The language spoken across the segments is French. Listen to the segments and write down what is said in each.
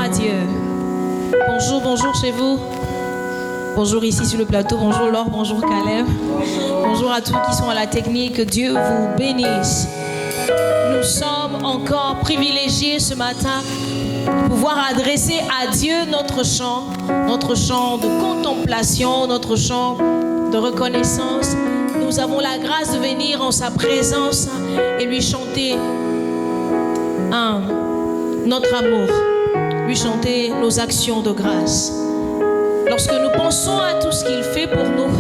à Dieu. Bonjour, bonjour chez vous. Bonjour ici sur le plateau. Bonjour Laure, bonjour Caleb. Bonjour à tous qui sont à la technique. Que Dieu vous bénisse. Nous sommes encore privilégiés ce matin de pouvoir adresser à Dieu notre chant de contemplation, notre chant de reconnaissance. Nous avons la grâce de venir en sa présence et lui chanter notre amour, lui chanter nos actions de grâce. Lorsque nous pensons à tout ce qu'il fait pour nous,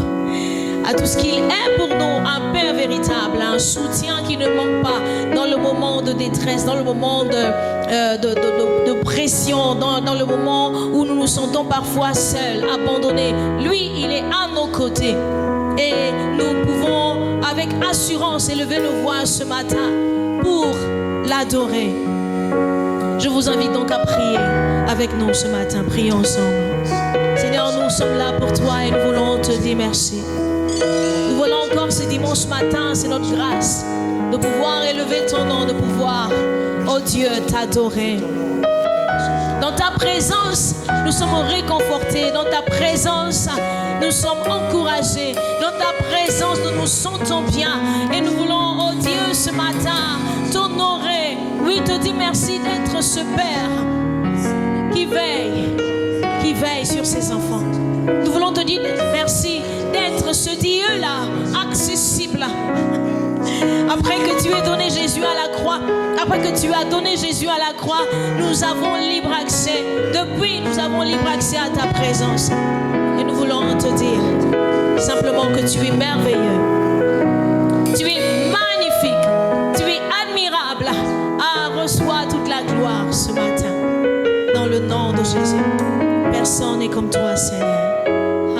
à tout ce qu'il est pour nous, un Père véritable, un soutien qui ne manque pas dans le moment de détresse, dans le moment de pression, dans le moment où nous nous sentons parfois seuls, abandonnés. Lui, il est à nos côtés. Et nous pouvons avec assurance élever nos voix ce matin pour l'adorer. Je vous invite donc à prier avec nous ce matin. Prions ensemble. Seigneur, nous sommes là pour toi et nous voulons te dire merci. Nous voulons encore ce dimanche matin, c'est notre grâce de pouvoir élever ton nom, de pouvoir, oh Dieu, t'adorer. Dans ta présence, nous sommes réconfortés. Dans ta présence, nous sommes encouragés. Dans ta présence, nous nous sentons bien. Et nous voulons, oh Dieu, ce matin, t'honorer. Oui, te dire merci d'être ce Père qui veille sur ses enfants. Nous voulons te dire merci d'être ce Dieu-là, accessible. Après que tu aies donné Jésus à la croix, après que tu as donné Jésus à la croix, nous avons libre accès. Depuis, nous avons libre accès à ta présence. Et nous voulons te dire simplement que tu es merveilleux. Tu es magnifique. Tu es admirable. Ah, reçois toute la gloire ce matin. Dans le nom de Jésus. Personne n'est comme toi, Seigneur.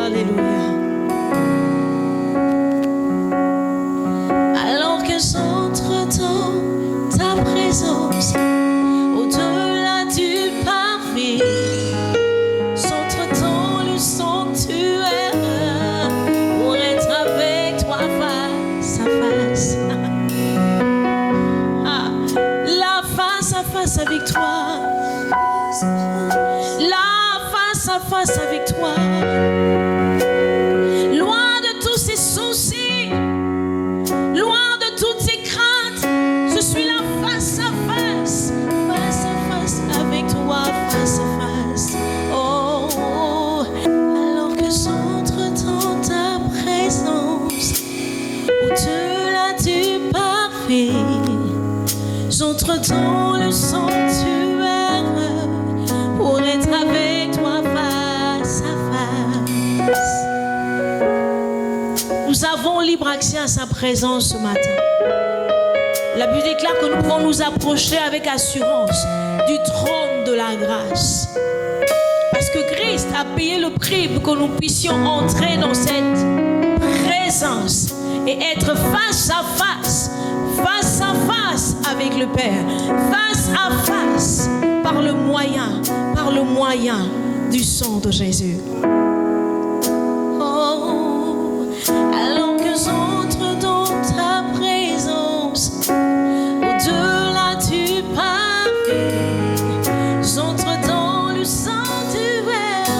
Alléluia. Alors que j'entre dans ta présence, au-delà du parvis, j'entre dans le sanctuaire pour être avec toi face à face. La face à face avec toi. La face à face avec toi. Loin de tous ces soucis, loin de toutes ces craintes, je suis là face à face avec toi, face à face. Oh, oh. Alors que j'entre dans ta présence, au-delà du parvis, j'entre dans le sanctuaire pour être avec toi face à face. Nous avons libre accès à sa présence ce matin. La Bible déclare que nous pouvons nous approcher avec assurance du trône de la grâce. Parce que Christ a payé le prix pour que nous puissions entrer dans cette présence et être face à face avec le Père, face à face par le moyen du sang de Jésus. Oh, alors que j'entre dans ta présence, au-delà du parvis, j'entre dans le sanctuaire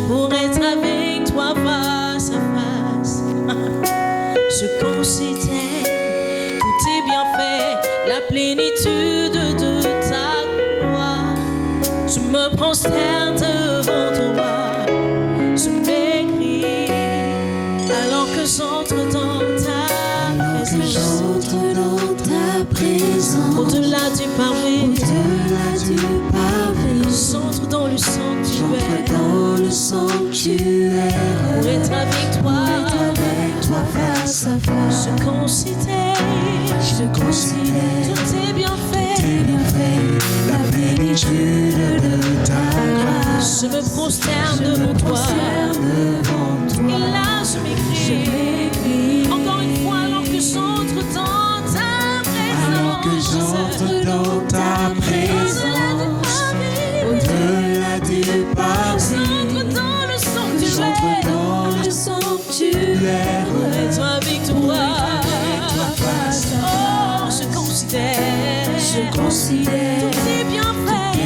pour être avec toi face à face. Je considère tous tes bienfaits, la plénitude de ta gloire. Je me prosterne devant toi, je m'écris alors que j'entre dans ta présence. Au-delà du parvis, j'entre dans le sanctuaire pour être avec toi face à face. Je considère tous tes bienfaits, la plénitude de ta grâce. Je me prosterne devant toi. Et là je m'écris encore une fois alors que j'entre dans ta présence. Au-delà du parvis, j'entre dans le sanctuaire pour être avec toi. Oh, je considère tous tes bienfaits,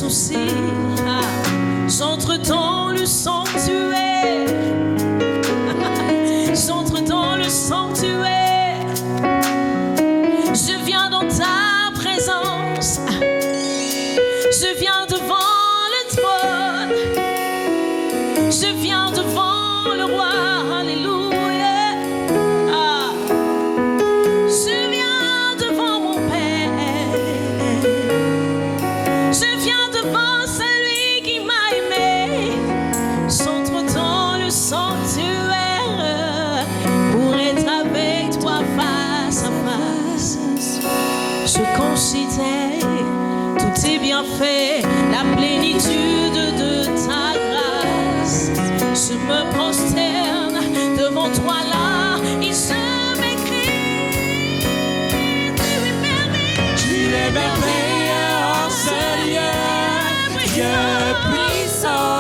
soucis. J'entre dans le sanctuaire. J'entre dans le sanctuaire. Je viens dans ta présence. Je viens devant le trône. Je viens devant le roi. Alléluia. Je viens devant mon Père. Je viens devant celui qui m'a aimé. J'entre dans le sanctuaire pour être avec toi face à face. Je considère tous tes bienfaits, la plénitude de ta grâce. Je me prosterne devant toi là et je m'écris. Tu es merveilleux, Seigneur, Dieu puissant.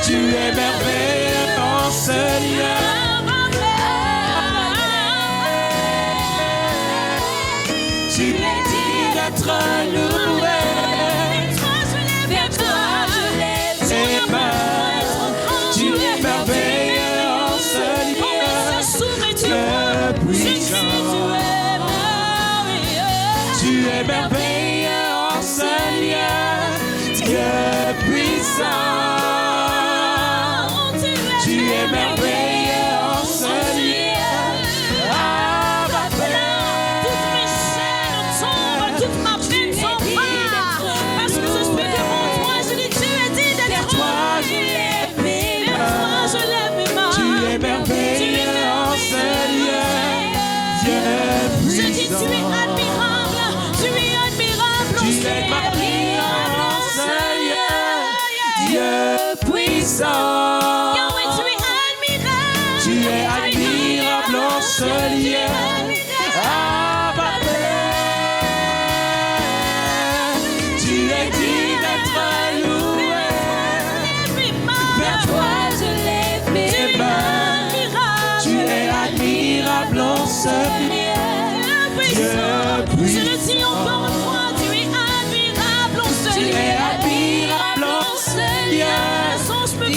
Tu es merveilleux, Seigneur. Tu es digne d'être loué. Vers toi je lève mes mains. Tu es merveilleux, Seigneur, Dieu puissant. Tu es merveilleux, Seigneur, Dieu puissant. Tu es merveilleux, Seigneur. Toutes mes chaînes tombent, toute ma peine s'en va. Parce que je suis devant toi, je dis tu es digne d'être vers toi, je lève mes mains. Tu es merveilleux, Seigneur, Dieu puissant. Je dis tu es admirable, tu es admirable, tu es admirable, Seigneur, Dieu puissant. Yahweh, tu es admirable, tu es admirable, Seigneur. Tu es digne d'être loué. Vers toi je lève mes mains. Tu es admirable, Seigneur, Dieu puissant. Je le dis encore une fois, tu es admirable, Seigneur. Tu es admirable, Seigneur. Sans je me fais de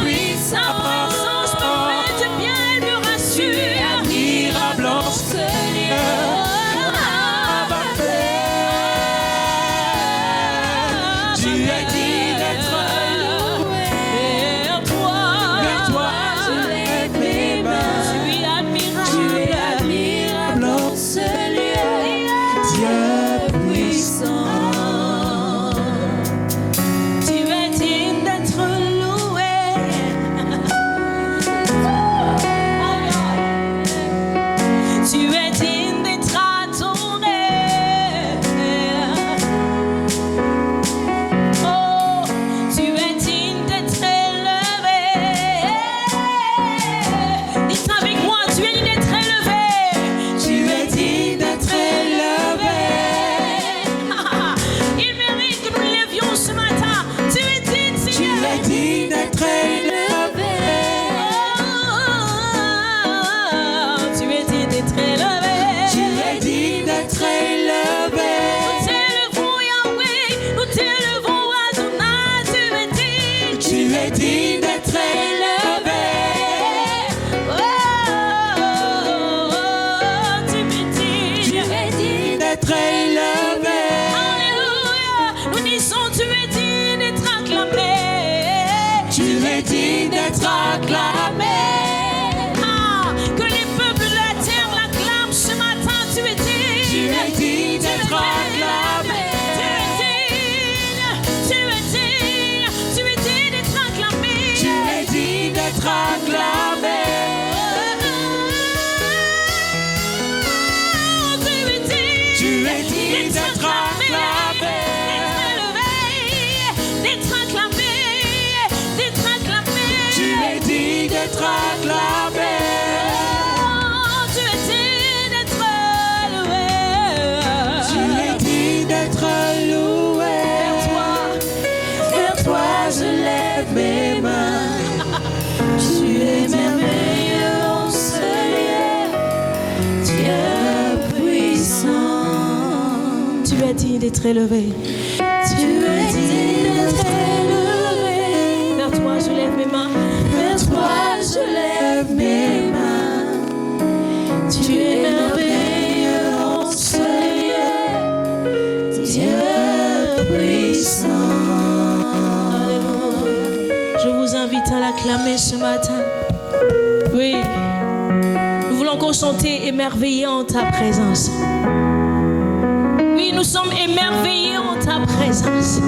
bien, sans je me fais de bien, elle me rassure. Tu es admirable, Seigneur. Tu es digne d'être loué. Vers toi je lève mes mains. Tu es admirable, Seigneur, Dieu puissant. Tu es digne d'être loué. Tu es digne d'être adoré. Oh, tu es digne d'être élevé. Dites avec moi, tu es digne d'être élevé. Tu es digne d'être élevé. Il mérite que nous le levions ce matin. Tu es digne, Seigneur. Tu es digne d'être élevé. Tu es digne d'être élevé. Tu es digne d'être élevé. Nous t'élevons, Yahweh. Nous t'élevons, Adonai. Tu es digne. Tu es digne d'être élevé. Tu es digne. Tu es digne d'être élevé. Alléluia. Nous disons, tu es digne d'être acclamé. Tu es digne d'être acclamé. Que les peuples de la terre l'acclament ce matin. Tu es digne. Tu es digne d'être acclamé. Tu es digne. Tu es digne. Tu es digne d'être acclamé. Tu es digne d'être acclamé. Tu es digne d'être acclamé. D'être acclamé. D'être acclamé. Tu es digne d'être acclamé. es digne d'être élevé. Tu es digne d'être élevé. Vers toi je lève mes mains. Vers toi je lève mes mains. Tu es merveilleux en ce lieu, Dieu puissant. Alléluia. Je vous invite à l'acclamer ce matin. Oui. Nous voulons encore chanter émerveillés en ta présence. Oui, nous sommes émerveillés en ta présence.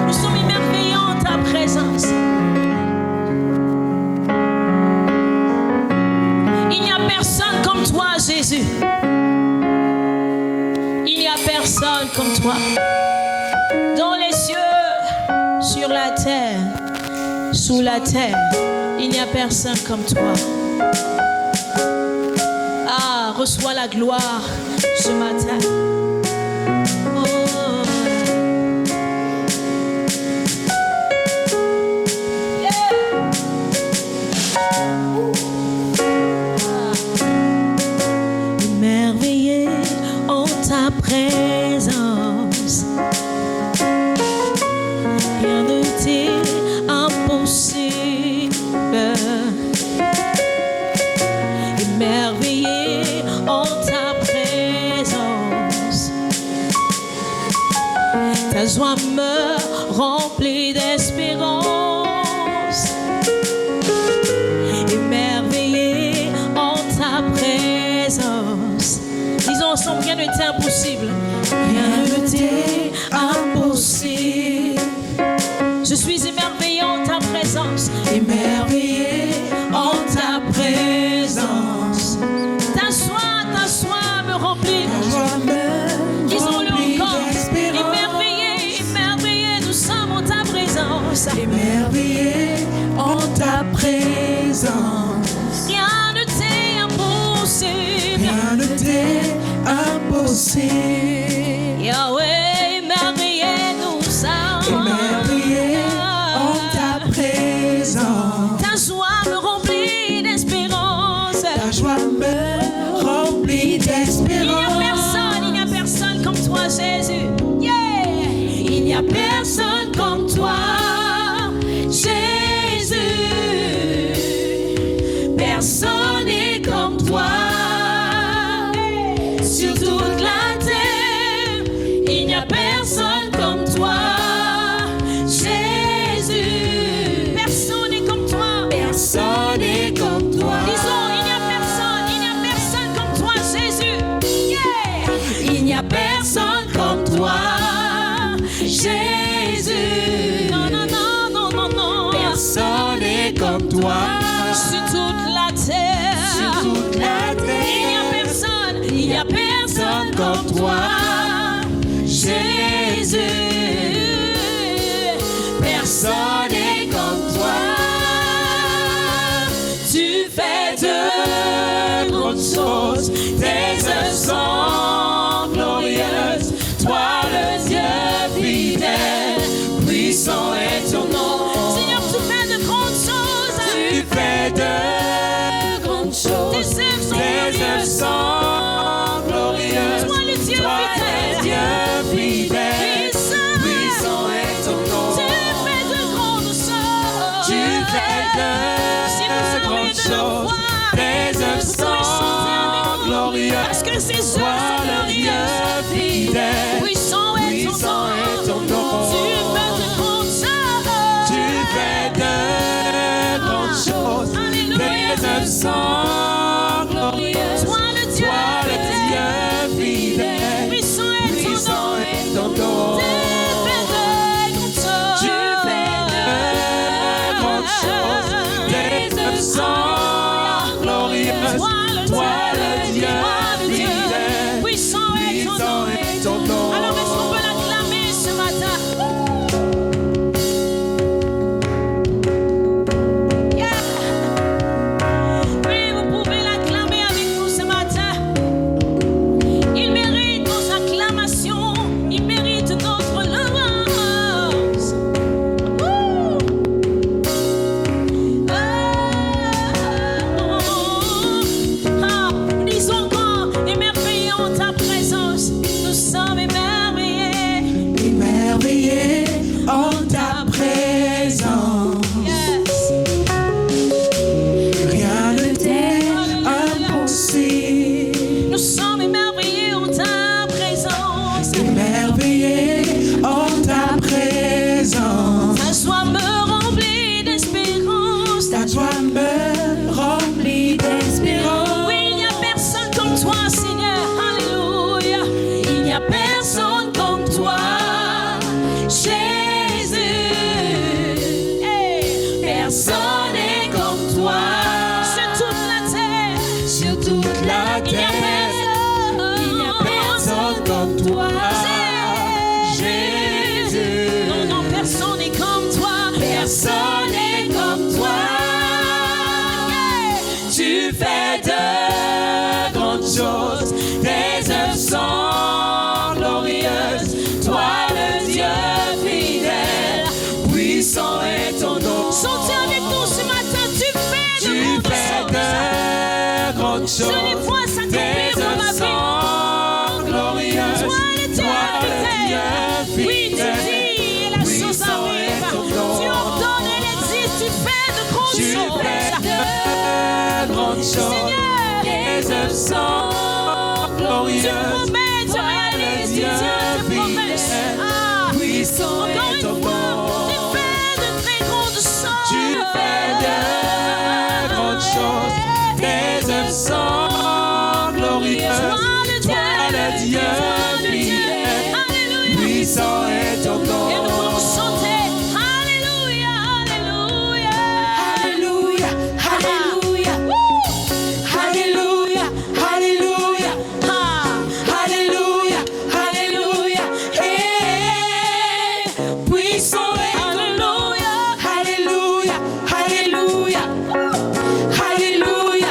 Nous sommes émerveillés en ta présence. Il n'y a personne comme toi, Jésus. Il n'y a personne comme toi. Dans les cieux, sur la terre, sous la terre, il n'y a personne comme toi. Ah, reçois la gloire ce matin. Oh. Yeah. Émerveillé en ta présence, rien ne t'est impossible. Émerveillé en ta présence, ta joie me remplit d'espérance. Émerveillé en ta présence, disons ensemble, rien ne t'est impossible. Rien ne t'est impossible. Je suis émerveillé en ta présence. Émerveillé en ta présence. Ta soie me remplit. Disons-le encore. Émerveillé, émerveillé, nous sommes en ta présence. Émerveillé en ta présence. Rien ne t'est impossible. Rien ne t'est impossible. Yahweh, émerveillé, nous sommes. Émerveillé en ta présence. Ta joie me remplit d'espérance. Ta joie me remplit d'espérance. Il n'y a personne comme toi, Jésus. Yeah. Il n'y a personne comme toi, Jésus. Personne n'est comme toi. Sur toute la terre, il n'y a personne comme toi, Jésus. Personne n'est comme toi. Personne n'est comme toi. Disons, il n'y a personne comme toi, Jésus. Yeah. Il n'y a personne comme toi, Jésus. Non, non, non, non, non, non. Personne n'est comme toi. Sur toute la terre, Sur toute la terre. il n'y a personne comme toi, Jésus. Personne n'est comme toi. Tu fais de grandes choses, tes œuvres sont glorieuses. Toi le Dieu fidèle, puissant est ton nom. Seigneur, tu fais de grandes choses. Tu fais de grandes choses. Tes œuvres sont Tes œuvres glorieuses. sont glorieuses. Toi le Dieu Toi fidèle, le Dieu fidèle, puissant est ton nom. tu fais de grandes choses. Tu fais Si vous de avez grandes de la choses. foi, Tes œuvres vous pouvez chanter avec sont nous. glorieuses. Parce que ces œuvres Toi sont le Dieu glorieuses. fidèle, Puissant est puissant est ton ton nom. nom. Tu fais de grandes choses. Tu fais de grandes choses. Alléluia. Tes œuvres sont glorieuses. Toi le Dieu Toi le Dieu fidèle, fidèle, puissant est puissant est ton ton nom. nom. Tu fais de grandes choses. Tu fais de grandes choses. Tes œuvres sont glorieuses. Toi le Dieu fidèle, puissant est ton puissant nom. est ton nom. Alors est-ce qu'on peut l'acclamer ce matin? Yeah. Oui, vous pouvez toi, Jésus. Non, non, personne n'est comme toi. Personne n'est comme toi. Tu fais de grandes choses, tes œuvres sont glorieuses. Toi, le Dieu fidèle, puissant est ton nom. Chantez avec nous ce matin, tu fais de grandes choses. Je les vois s'accomplir dans ma vie. Glorieuse. Toi, le Dieu fidèle. Oui, tu dis et la chose arrive. Tu ordonnes et elle existe. Tu fais de grandes choses. Seigneur, tes œuvres sont glorieuses. Tu promets, tu réalises, tu tiens tes promesses. Puissant est ton nom. Tu fais de très grandes choses. Tu fais de grandes choses. Tes œuvres sont glorieuses. Toi, le Dieu fidèle. Puissant est ton nom. Et nous voulons chanter. Alléluia, alléluia. Alléluia, alléluia. Alléluia, alléluia. Alléluia, alléluia. Puissant est ton nom. Alléluia, alléluia. Alléluia, alléluia.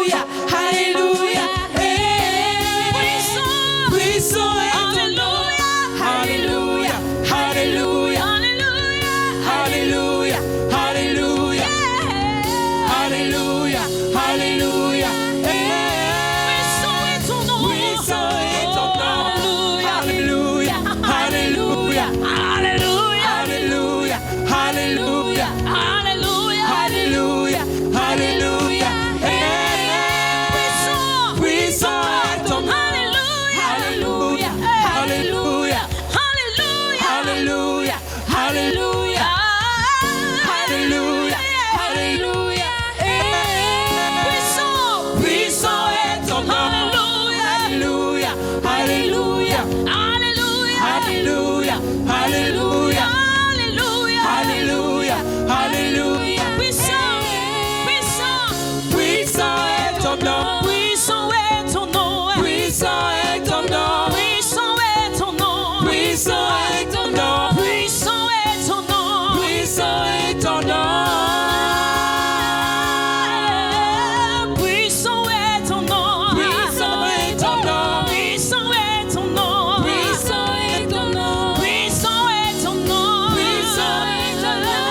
Alléluia, alléluia. Puissant est ton nom. Alléluia, alléluia. Alléluia, alléluia. Alléluia, alléluia. Puissant est ton nom. Puissant est ton nom. Alléluia, alléluia. Alléluia. Alléluia, alléluia. Alléluia. Alléluia, alléluia. Puissant est ton nom. Alléluia, alléluia. Alléluia, alléluia. Alléluia, alléluia. Puissant est ton nom. Alléluia, alléluia. Alléluia, alléluia. Alléluia, alléluia. Puissant est ton nom. est ton nom. Puissant est ton nom. Puissant est ton nom. Puissant est ton nom. Puissant est ton nom. Puissant est ton nom. Puissant est ton nom. Puissant est ton nom. Puissant est ton nom. Puissant est ton nom. Puissant est ton nom. Puissant est ton nom.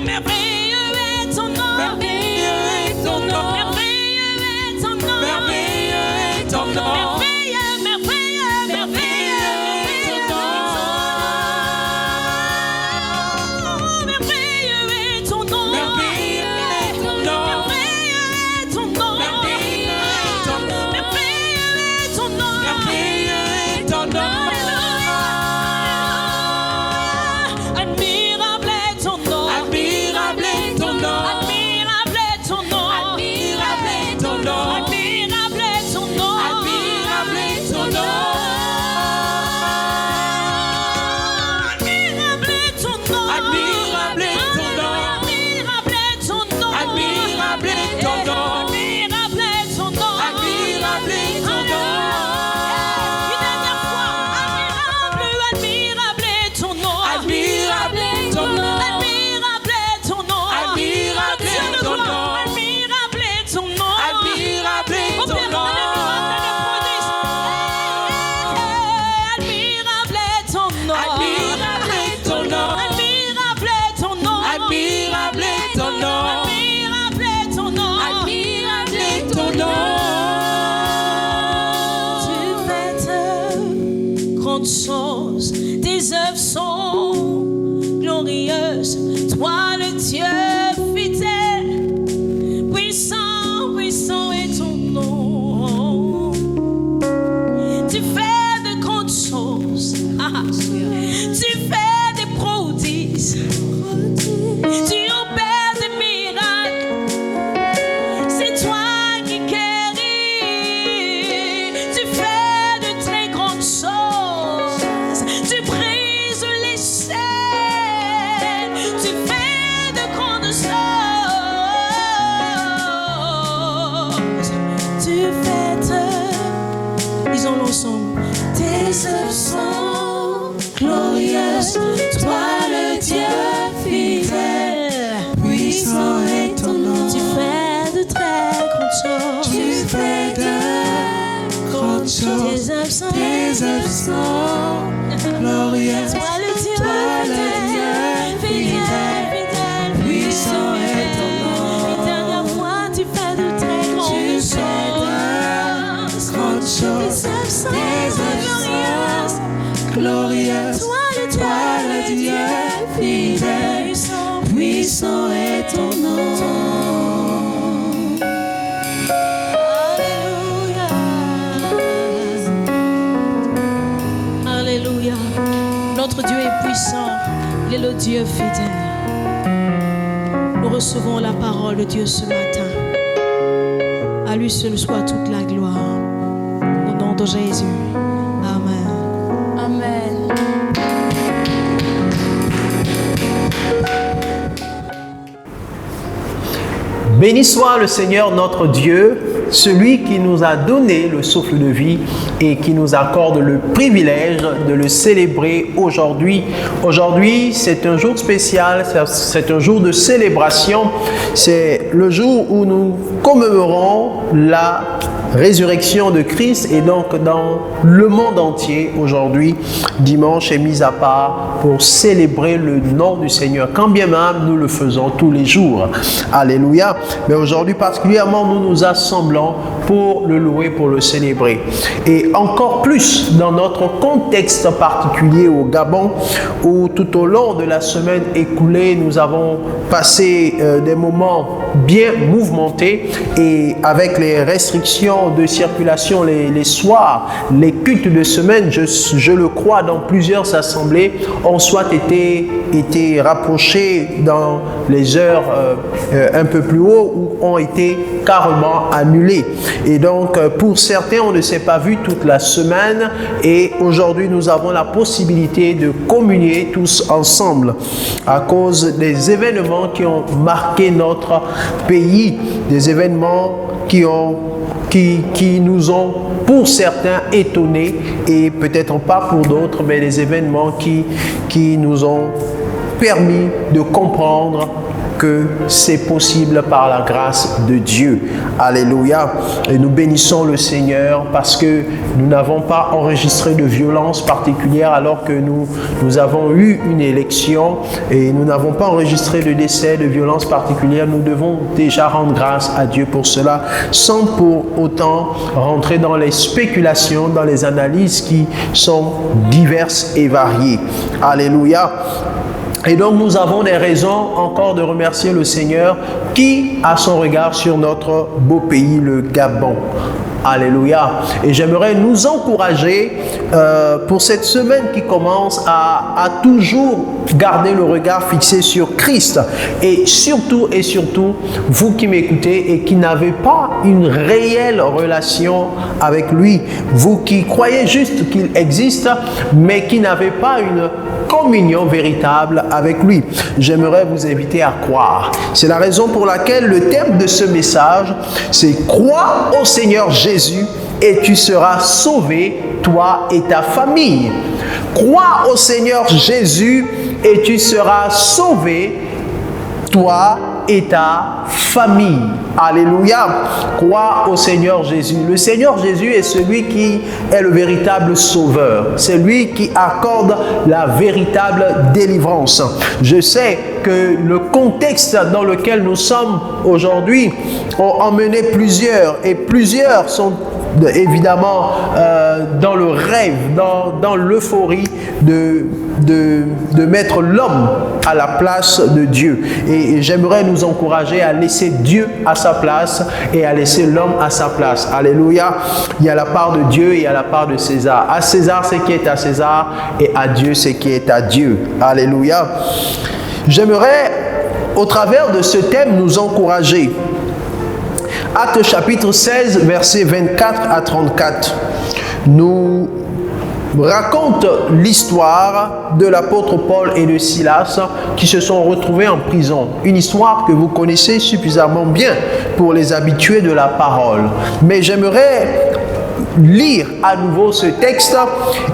Merveilleux est ton nom. Merveilleux est ton nom. Merveilleux est ton nom. Merveilleux est ton nom. Merveilleux, merveilleux, merveilleux est ton nom. Merveilleux est ton nom. Merveilleux est ton nom. Merveilleux est ton nom. Merveilleux est ton nom. Merveilleux est ton nom. Merveilleux est ton nom. Admirable est ton nom. Admirable est ton nom. Admirable est ton nom. Admirable est ton nom. Admirable est ton nom. Admirable est ton nom. Admirable est ton nom. Admirable est ton nom. Admirable est ton nom. Admirable est ton nom. Admirable est ton nom. Admirable est ton nom. Une dernière fois. Admirable est ton nom. Admirable est ton nom. Admirable est ton nom. Admirable est ton nom. Admirable est ton nom. Admirable est ton nom. Admirable est ton nom. Admirable est ton nom. Admirable est ton nom. Admirable est ton nom. Admirable est ton nom. Admirable est ton nom. Tu fais de grandes choses, tes œuvres sont glorieuses. Toi, le Dieu fidèle, puissant, puissant est ton nom. Tu fais de grandes choses. Tu fais des prodiges. Tu opères des miracles. C'est toi qui guéris. Tu fais de très grandes choses. Tu brises les chaînes. Tu fais de grandes Tes œuvres sont glorieuses, toi le Dieu fidèle. Puissant est ton nom. Tu fais de très grandes choses. Tu fais de grandes choses. Tes œuvres sont glorieuses. Toi le Dieu fidèle. Puissant est ton nom. Éternel roi, tu fais de très grandes choses. Tes œuvres sont glorieuses. Toi le Dieu fidèle. Puissant est ton nom. Alléluia. Notre Dieu est puissant. Il est le Dieu fidèle. Nous recevons la parole de Dieu ce matin. À lui seul soit toute la gloire. Au nom de Jésus. Amen. Amen. Béni soit le Seigneur notre Dieu, celui qui nous a donné le souffle de vie et qui nous accorde le privilège de le célébrer aujourd'hui. Aujourd'hui, c'est un jour spécial, c'est un jour de célébration. C'est le jour où nous commémorons la résurrection de Christ, et donc dans le monde entier aujourd'hui, dimanche est mis à part pour célébrer le nom du Seigneur, quand bien même nous le faisons tous les jours. Alléluia. Mais aujourd'hui particulièrement, nous nous assemblons pour le louer, pour le célébrer. Et encore plus dans notre contexte particulier au Gabon, où tout au long de la semaine écoulée, nous avons passé des moments bien mouvementés, et avec les restrictions de circulation les soirs, les cultes de semaine, je le crois, dans plusieurs assemblées, ont soit été rapprochés dans les heures un peu plus haut, ou ont été carrément annulés. Et donc, pour certains, on ne s'est pas vu toute la semaine, et aujourd'hui, nous avons la possibilité de communier tous ensemble à cause des événements qui ont marqué notre pays, des événements qui nous ont pour certains étonnés, et peut-être pas pour d'autres, mais des événements qui nous ont permis de comprendre que c'est possible par la grâce de Dieu. Alléluia. Et nous bénissons le Seigneur parce que nous n'avons pas enregistré de violence particulière alors que nous avons eu une élection, et nous n'avons pas enregistré de décès, de violence particulière. Nous devons déjà rendre grâce à Dieu pour cela, sans pour autant rentrer dans les spéculations, dans les analyses qui sont diverses et variées. Alléluia. Et donc nous avons des raisons encore de remercier le Seigneur qui a son regard sur notre beau pays, le Gabon. Alléluia. Et j'aimerais nous encourager pour cette semaine qui commence à toujours garder le regard fixé sur Christ. Et surtout, vous qui m'écoutez et qui n'avez pas une réelle relation avec lui, vous qui croyez juste qu'il existe, mais qui n'avez pas une communion véritable avec lui, j'aimerais vous inviter à croire. C'est la raison pour laquelle le thème de ce message, c'est « Crois au Seigneur Jésus et tu seras sauvé, toi et ta famille. » Crois au Seigneur Jésus et tu seras sauvé, toi et ta famille. Alléluia. Crois au Seigneur Jésus. Le Seigneur Jésus est celui qui est le véritable sauveur. C'est lui qui accorde la véritable délivrance. Je sais que le contexte dans lequel nous sommes aujourd'hui ont emmené plusieurs, et plusieurs sont évidemment dans le rêve, dans l'euphorie de mettre l'homme à la place de Dieu. Et j'aimerais nous encourager à laisser Dieu à sa place et à laisser l'homme à sa place. Alléluia. Il y a la part de Dieu et il y a la part de César. À César ce qui est à César, et à Dieu ce qui est à Dieu. Alléluia. J'aimerais, au travers de ce thème, nous encourager. Actes chapitre 16, versets 24 à 34, nous raconte l'histoire de l'apôtre Paul et de Silas qui se sont retrouvés en prison. Une histoire que vous connaissez suffisamment bien pour les habitués de la parole. Mais j'aimerais lire à nouveau ce texte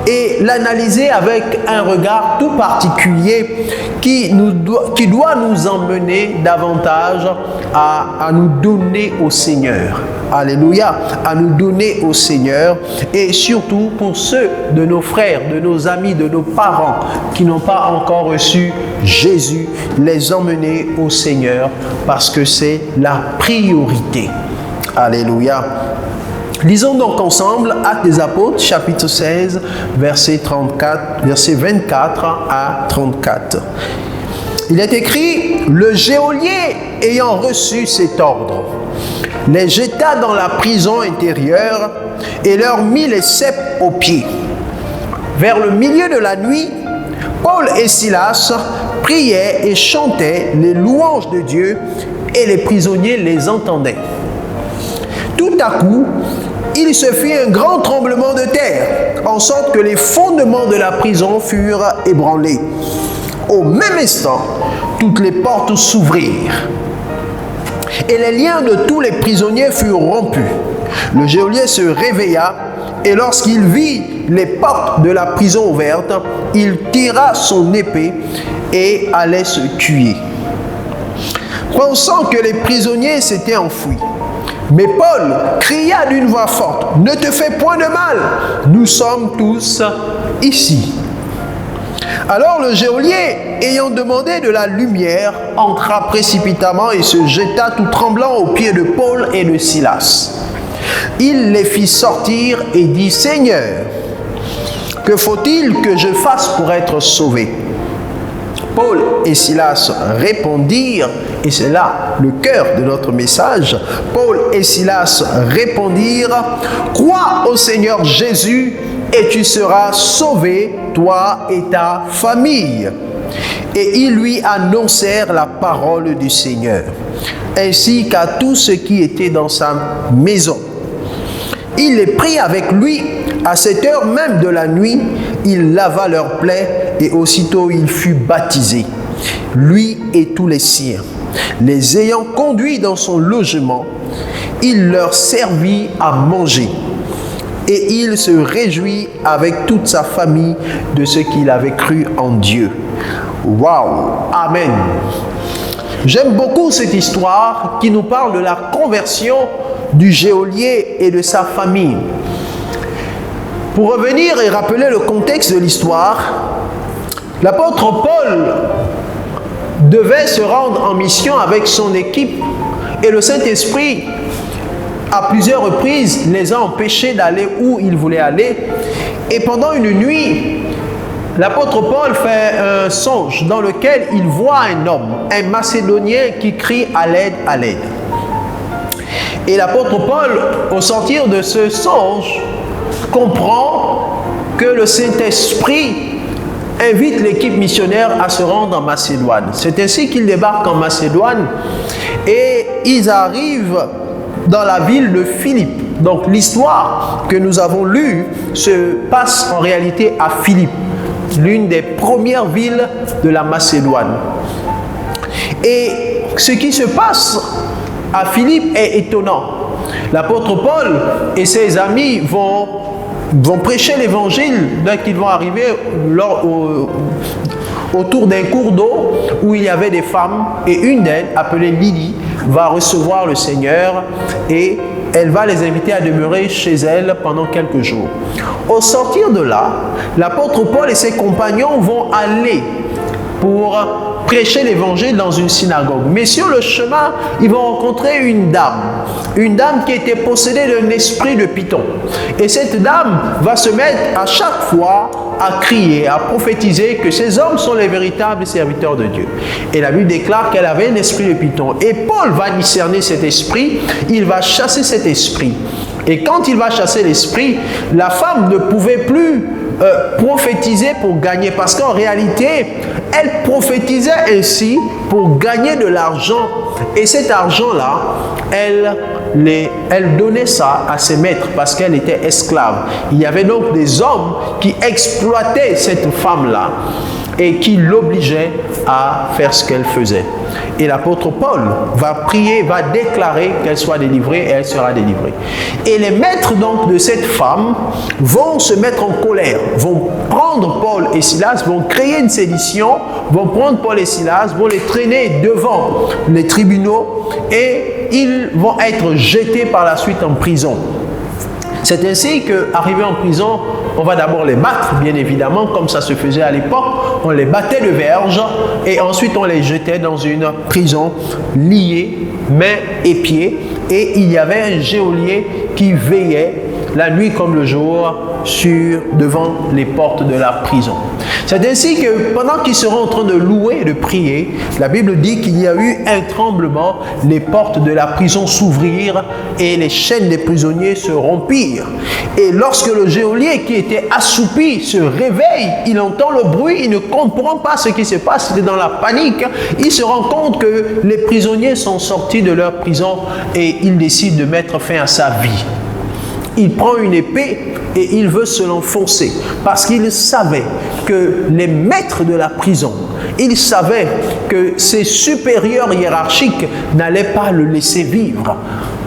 et l'analyser avec un regard tout particulier qui doit nous emmener davantage à nous donner au Seigneur. Alléluia, à nous donner au Seigneur, et surtout pour ceux de nos frères, de nos amis, de nos parents qui n'ont pas encore reçu Jésus, les emmener au Seigneur parce que c'est la priorité. Alléluia. Lisons donc ensemble Actes des Apôtres, chapitre 16, versets 24 à 34. Il est écrit: le geôlier ayant reçu cet ordre, les jeta dans la prison intérieure et leur mit les ceps aux pieds. Vers le milieu de la nuit, Paul et Silas priaient et chantaient les louanges de Dieu, et les prisonniers les entendaient. Tout à coup, il se fit un grand tremblement de terre, en sorte que les fondements de la prison furent ébranlés. Au même instant, toutes les portes s'ouvrirent, et les liens de tous les prisonniers furent rompus. Le geôlier se réveilla, et lorsqu'il vit les portes de la prison ouvertes, il tira son épée et allait se tuer, pensant que les prisonniers s'étaient enfuis. Mais Paul cria d'une voix forte: « Ne te fais point de mal, nous sommes tous ici. » Alors le geôlier, ayant demandé de la lumière, entra précipitamment et se jeta tout tremblant aux pieds de Paul et de Silas. Il les fit sortir et dit: « Seigneur, que faut-il que je fasse pour être sauvé ?» Paul et Silas répondirent, et c'est là le cœur de notre message, Paul et Silas répondirent: « Crois au Seigneur Jésus et tu seras sauvé, toi et ta famille. » Et ils lui annoncèrent la parole du Seigneur, ainsi qu'à tous ceux qui étaient dans sa maison. Il les prit avec lui. À cette heure même de la nuit, il lava leurs plaies et aussitôt il fut baptisé, lui et tous les siens. Les ayant conduits dans son logement, il leur servit à manger. Et il se réjouit avec toute sa famille de ce qu'il avait cru en Dieu. Waouh! Amen. J'aime beaucoup cette histoire qui nous parle de la conversion du geôlier et de sa famille. Pour revenir et rappeler le contexte de l'histoire, l'apôtre Paul devait se rendre en mission avec son équipe et le Saint-Esprit, à plusieurs reprises, les a empêchés d'aller où ils voulaient aller. Et pendant une nuit, l'apôtre Paul fait un songe dans lequel il voit un homme, un Macédonien qui crie à l'aide, à l'aide. Et l'apôtre Paul, au sortir de ce songe, comprend que le Saint-Esprit invite l'équipe missionnaire à se rendre en Macédoine. C'est ainsi qu'ils débarquent en Macédoine et ils arrivent dans la ville de Philippe. Donc l'histoire que nous avons lue se passe en réalité à Philippe, l'une des premières villes de la Macédoine. Et ce qui se passe à Philippe est étonnant. L'apôtre Paul et ses amis vont prêcher l'évangile dès qu'ils vont arriver autour d'un cours d'eau où il y avait des femmes, et une d'elles, appelée Lydie, va recevoir le Seigneur et elle va les inviter à demeurer chez elle pendant quelques jours. Au sortir de là, l'apôtre Paul et ses compagnons vont aller pour prêcher l'évangile dans une synagogue. Mais sur le chemin, ils vont rencontrer une dame qui était possédée d'un esprit de python. Et cette dame va se mettre à chaque fois à crier, à prophétiser que ces hommes sont les véritables serviteurs de Dieu. Et la Bible déclare qu'elle avait un esprit de python. Et Paul va discerner cet esprit, il va chasser cet esprit. Et quand il va chasser l'esprit, la femme ne pouvait plus prophétiser pour gagner, parce qu'en réalité, elle prophétisait ainsi pour gagner de l'argent. Et cet argent-là, elle donnait ça à ses maîtres parce qu'elle était esclave. Il y avait donc des hommes qui exploitaient cette femme-là. et qui l'obligeait à faire ce qu'elle faisait. Et l'apôtre Paul va prier, va déclarer qu'elle soit délivrée et elle sera délivrée. Et les maîtres donc de cette femme vont se mettre en colère, vont prendre Paul et Silas, vont créer une sédition, vont prendre Paul et Silas, vont les traîner devant les tribunaux et ils vont être jetés par la suite en prison. C'est ainsi qu'arrivés en prison, on va d'abord les battre, bien évidemment, comme ça se faisait à l'époque. On les battait de verge et ensuite on les jetait dans une prison liée, mains et pieds. Et il y avait un geôlier qui veillait la nuit comme le jour devant les portes de la prison. C'est ainsi que pendant qu'ils seront en train de louer et de prier, la Bible dit qu'il y a eu un tremblement, les portes de la prison s'ouvrirent et les chaînes des prisonniers se rompirent. Et lorsque le geôlier qui était assoupi se réveille, il entend le bruit, il ne comprend pas ce qui se passe, il est dans la panique. Il se rend compte que les prisonniers sont sortis de leur prison et il décide de mettre fin à sa vie. Il prend une épée et il veut se l'enfoncer parce qu'il savait que les maîtres de la prison, il savait que ses supérieurs hiérarchiques n'allaient pas le laisser vivre.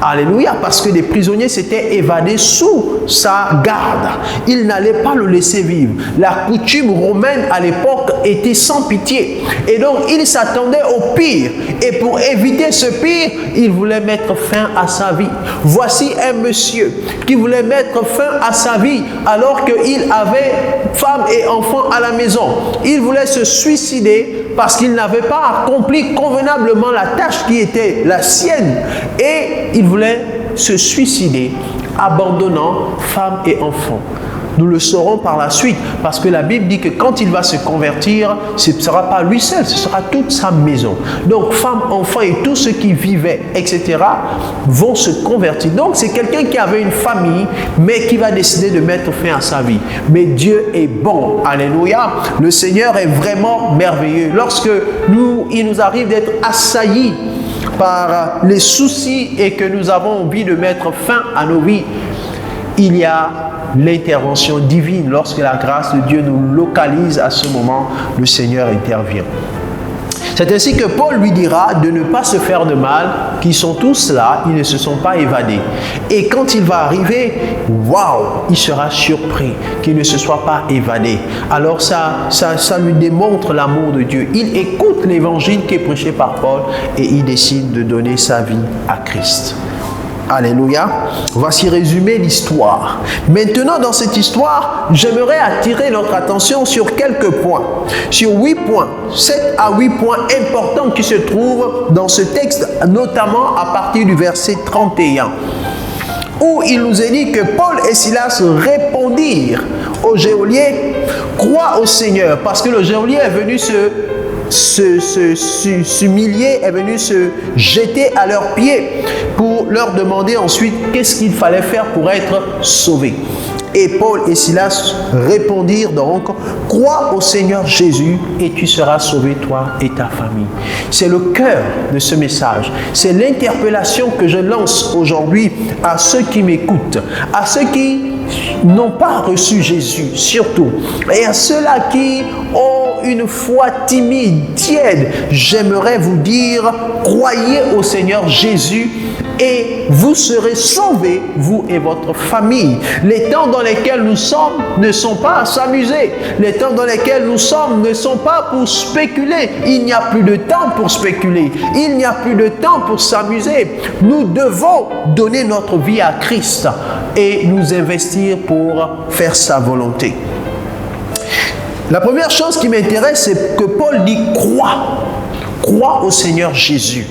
Alléluia, parce que les prisonniers s'étaient évadés sous sa garde. Il n'allait pas le laisser vivre. La coutume romaine à l'époque était sans pitié. Et donc, il s'attendait au pire. Et pour éviter ce pire, il voulait mettre fin à sa vie. Voici un monsieur qui voulait mettre fin à sa vie alors qu'il avait femme et enfants à la maison. Il voulait se suicider parce qu'il n'avait pas accompli convenablement la tâche qui était la sienne. Et il voulait se suicider, abandonnant femme et enfants. Nous le saurons par la suite, parce que la Bible dit que quand il va se convertir, ce ne sera pas lui seul, ce sera toute sa maison. Donc, femmes, enfants et tous ceux qui vivaient, etc., vont se convertir. Donc, c'est quelqu'un qui avait une famille, mais qui va décider de mettre fin à sa vie. Mais Dieu est bon. Alléluia. Le Seigneur est vraiment merveilleux. Lorsque il nous arrive d'être assaillis par les soucis et que nous avons envie de mettre fin à nos vies, il y a l'intervention divine. Lorsque la grâce de Dieu nous localise, à ce moment, le Seigneur intervient. C'est ainsi que Paul lui dira de ne pas se faire de mal, qu'ils sont tous là, ils ne se sont pas évadés. Et quand il va arriver, waouh, il sera surpris qu'il ne se soit pas évadé. Alors ça lui démontre l'amour de Dieu. Il écoute l'évangile qui est prêché par Paul et il décide de donner sa vie à Christ. Alléluia. Voici résumé l'histoire. Maintenant, dans cette histoire, j'aimerais attirer notre attention sur quelques points. Sur 8 points, 7 à 8 points importants qui se trouvent dans ce texte, notamment à partir du verset 31, où il nous est dit que Paul et Silas répondirent au geôlier, « Crois au Seigneur », parce que le geôlier est venu s'humilier, est venu se jeter à leurs pieds pour leur demander ensuite qu'est-ce qu'il fallait faire pour être sauvé. Et Paul et Silas répondirent donc, « Crois au Seigneur Jésus et tu seras sauvé, toi et ta famille. » C'est le cœur de ce message. C'est l'interpellation que je lance aujourd'hui à ceux qui m'écoutent, à ceux qui n'ont pas reçu Jésus, surtout, et à ceux-là qui ont une foi timide, tiède. J'aimerais vous dire, croyez au Seigneur Jésus et vous serez sauvés, vous et votre famille. Les temps dans lesquels nous sommes ne sont pas à s'amuser. Les temps dans lesquels nous sommes ne sont pas pour spéculer. Il n'y a plus de temps pour spéculer. Il n'y a plus de temps pour s'amuser. Nous devons donner notre vie à Christ et nous investir pour faire sa volonté. La première chose qui m'intéresse, c'est que Paul dit « crois ». Crois au Seigneur Jésus.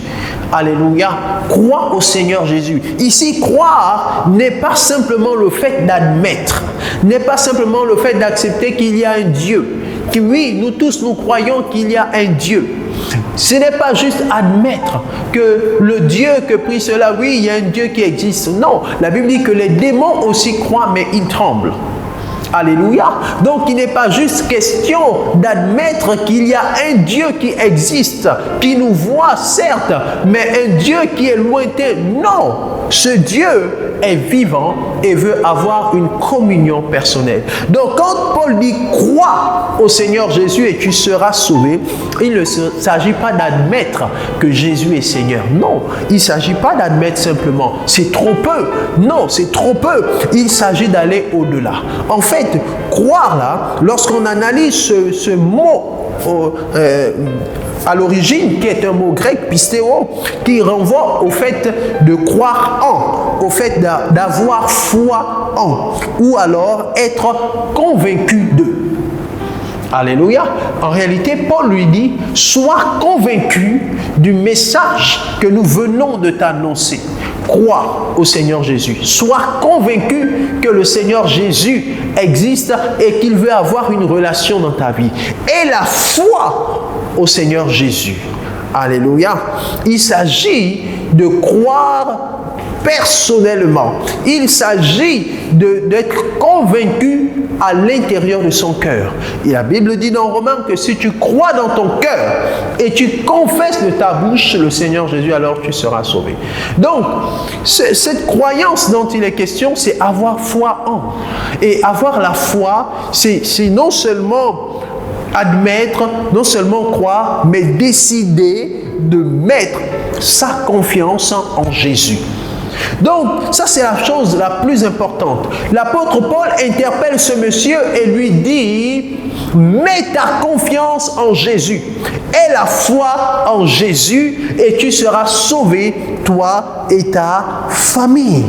Alléluia. Crois au Seigneur Jésus. Ici, croire n'est pas simplement le fait d'admettre, n'est pas simplement le fait d'accepter qu'il y a un Dieu. Oui, nous tous, nous croyons qu'il y a un Dieu. Ce n'est pas juste admettre que le Dieu que prie cela, oui, il y a un Dieu qui existe. Non, la Bible dit que les démons aussi croient, mais ils tremblent. Alléluia. Donc il n'est pas juste question d'admettre qu'il y a un Dieu qui existe, qui nous voit certes, mais un Dieu qui est lointain. Non, ce Dieu est vivant et veut avoir une communion personnelle. Donc quand Paul dit crois au Seigneur Jésus et tu seras sauvé, il ne s'agit pas d'admettre que Jésus est Seigneur. Non, il ne s'agit pas d'admettre simplement. C'est trop peu. Non, c'est trop peu. Il s'agit d'aller au-delà. En fait, croire là, lorsqu'on analyse ce mot à l'origine, qui est un mot grec, pistéo, qui renvoie au fait de croire en, au fait d'avoir foi en, ou alors être convaincu de. Alléluia. En réalité, Paul lui dit, sois convaincu du message que nous venons de t'annoncer. Crois au Seigneur Jésus. Sois convaincu que le Seigneur Jésus existe et qu'il veut avoir une relation dans ta vie. Et la foi au Seigneur Jésus. Alléluia. Il s'agit de croire personnellement. Il s'agit d'être convaincu à l'intérieur de son cœur. Et la Bible dit dans Romains que si tu crois dans ton cœur et tu confesses de ta bouche le Seigneur Jésus, alors tu seras sauvé. Donc, cette croyance dont il est question, c'est avoir foi en. Et avoir la foi, c'est non seulement admettre, non seulement croire, mais décider de mettre sa confiance en Jésus. Donc, ça c'est la chose la plus importante. L'apôtre Paul interpelle ce monsieur et lui dit, mets ta confiance en Jésus, aie la foi en Jésus et tu seras sauvé, toi et ta famille.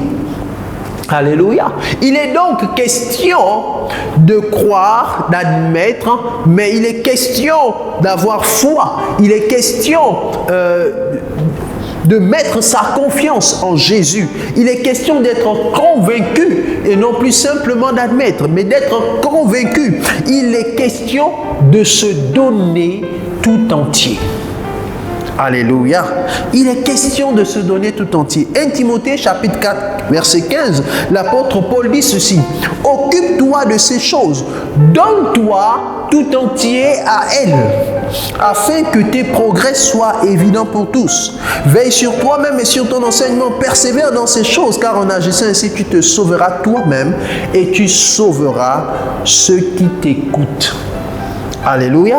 Alléluia. Il est donc question de croire, d'admettre, mais il est question d'avoir foi. Il est question de mettre sa confiance en Jésus. Il est question d'être convaincu et non plus simplement d'admettre, mais d'être convaincu. Il est question de se donner tout entier. Alléluia. Il est question de se donner tout entier. 1 Timothée chapitre 4, verset 15, l'apôtre Paul dit ceci: occupe-toi de ces choses, donne-toi tout entier à elles, afin que tes progrès soient évidents pour tous. Veille sur toi-même et sur ton enseignement, persévère dans ces choses, car en agissant ainsi, tu te sauveras toi-même et tu sauveras ceux qui t'écoutent. Alléluia.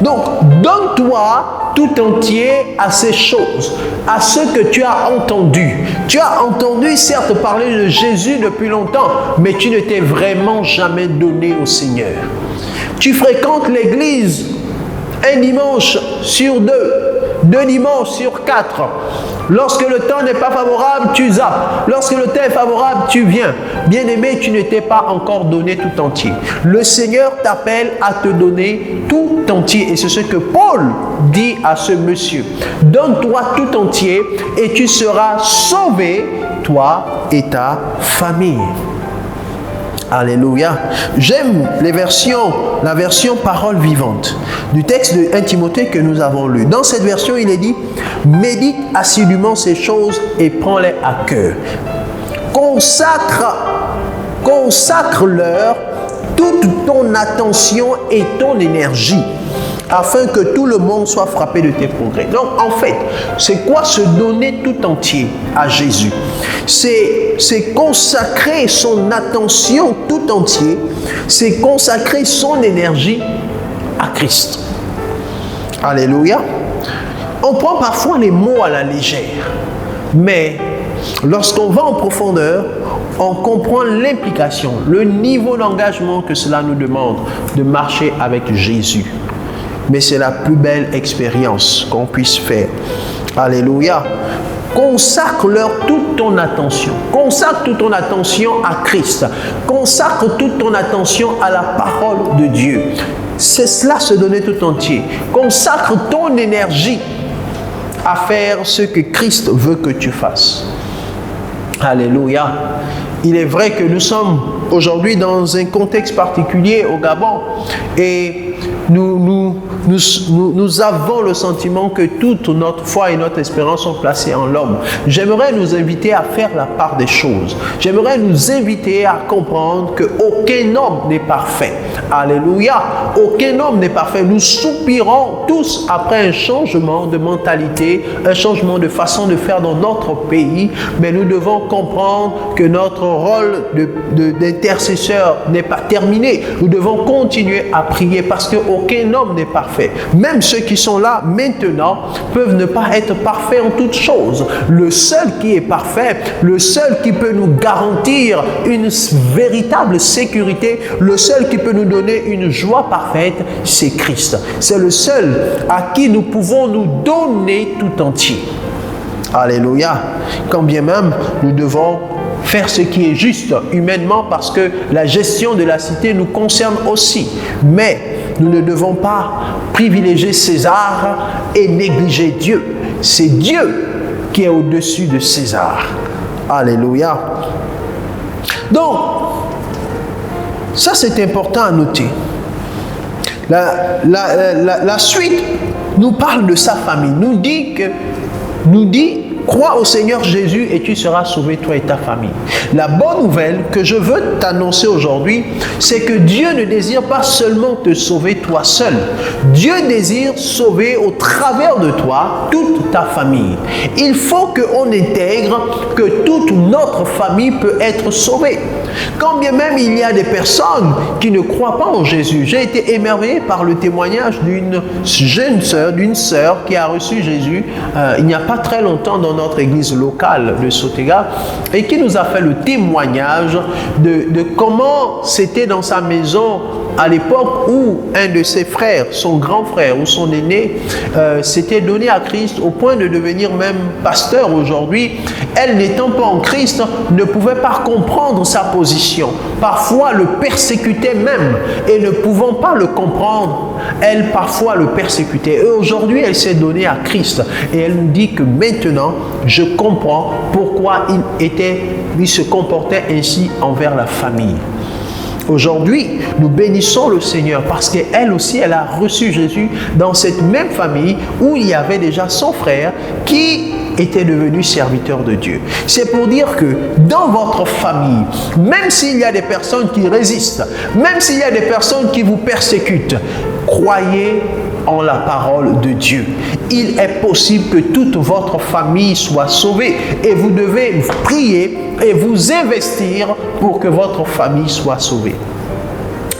Donc, donne-toi tout entier à ces choses, à ce que tu as entendu. Tu as entendu certes parler de Jésus depuis longtemps, mais tu ne t'es vraiment jamais donné au Seigneur. Tu fréquentes l'église un dimanche sur deux dimanches sur 4. Lorsque le temps n'est pas favorable, tu zappes. Lorsque le temps est favorable, tu viens. Bien-aimé, tu ne t'es pas encore donné tout entier. Le Seigneur t'appelle à te donner tout entier. Et c'est ce que Paul dit à ce monsieur. Donne-toi tout entier et tu seras sauvé, toi et ta famille. Alléluia. J'aime la version parole vivante du texte de 1 Timothée que nous avons lu. Dans cette version, il est dit, médite assidûment ces choses et prends-les à cœur. Consacre-leur toute ton attention et ton énergie, afin que tout le monde soit frappé de tes progrès. Donc, en fait, c'est quoi se donner tout entier à Jésus? C'est consacrer son attention tout entier, c'est consacrer son énergie à Christ. Alléluia. On prend parfois les mots à la légère, mais lorsqu'on va en profondeur, on comprend l'implication, le niveau d'engagement que cela nous demande de marcher avec Jésus. Mais c'est la plus belle expérience qu'on puisse faire. Alléluia. Consacre-leur toute ton attention. Consacre toute ton attention à Christ. Consacre toute ton attention à la parole de Dieu. C'est cela, se donner tout entier. Consacre ton énergie à faire ce que Christ veut que tu fasses. Alléluia. Il est vrai que nous sommes aujourd'hui dans un contexte particulier au Gabon et nous nous avons le sentiment que toute notre foi et notre espérance sont placées en l'homme. J'aimerais nous inviter à faire la part des choses. J'aimerais nous inviter à comprendre qu'aucun homme n'est parfait. Alléluia. Aucun homme n'est parfait. Nous soupirons tous après un changement de mentalité, un changement de façon de faire dans notre pays, mais nous devons comprendre que notre rôle d'intercesseur n'est pas terminé. Nous devons continuer à prier parce qu'aucun homme n'est parfait. Même ceux qui sont là maintenant peuvent ne pas être parfaits en toutes choses. Le seul qui est parfait, le seul qui peut nous garantir une véritable sécurité, le seul qui peut nous donner une joie parfaite, c'est Christ. C'est le seul à qui nous pouvons nous donner tout entier. Alléluia. Quand bien même nous devons faire ce qui est juste humainement parce que la gestion de la cité nous concerne aussi. Mais nous ne devons pas privilégier César et négliger Dieu. C'est Dieu qui est au-dessus de César. Alléluia. Donc, ça c'est important à noter. La suite nous parle de sa famille. Nous dit crois au Seigneur Jésus et tu seras sauvé, toi et ta famille. La bonne nouvelle que je veux t'annoncer aujourd'hui, c'est que Dieu ne désire pas seulement te sauver toi seul. Dieu désire sauver au travers de toi toute ta famille. Il faut qu'on intègre que toute notre famille peut être sauvée. Quand bien même il y a des personnes qui ne croient pas en Jésus. J'ai été émerveillé par le témoignage d'une jeune sœur, d'une sœur qui a reçu Jésus il n'y a pas très longtemps dans notre église locale de Sotega et qui nous a fait le témoignage de comment c'était dans sa maison à l'époque où un de ses frères, son grand frère ou son aîné, s'était donné à Christ au point de devenir même pasteur aujourd'hui. Elle, n'étant pas en Christ, ne pouvait pas comprendre sa position. Parfois le persécutait même et ne pouvant pas le comprendre, elle parfois le persécutait. Et aujourd'hui, elle s'est donnée à Christ et elle nous dit que maintenant, je comprends pourquoi il se comportait ainsi envers la famille. Aujourd'hui, nous bénissons le Seigneur parce qu'elle aussi, elle a reçu Jésus dans cette même famille où il y avait déjà son frère qui était devenu serviteur de Dieu. C'est pour dire que dans votre famille, même s'il y a des personnes qui résistent, même s'il y a des personnes qui vous persécutent, croyez en la parole de Dieu. Il est possible que toute votre famille soit sauvée et vous devez prier et vous investir pour que votre famille soit sauvée.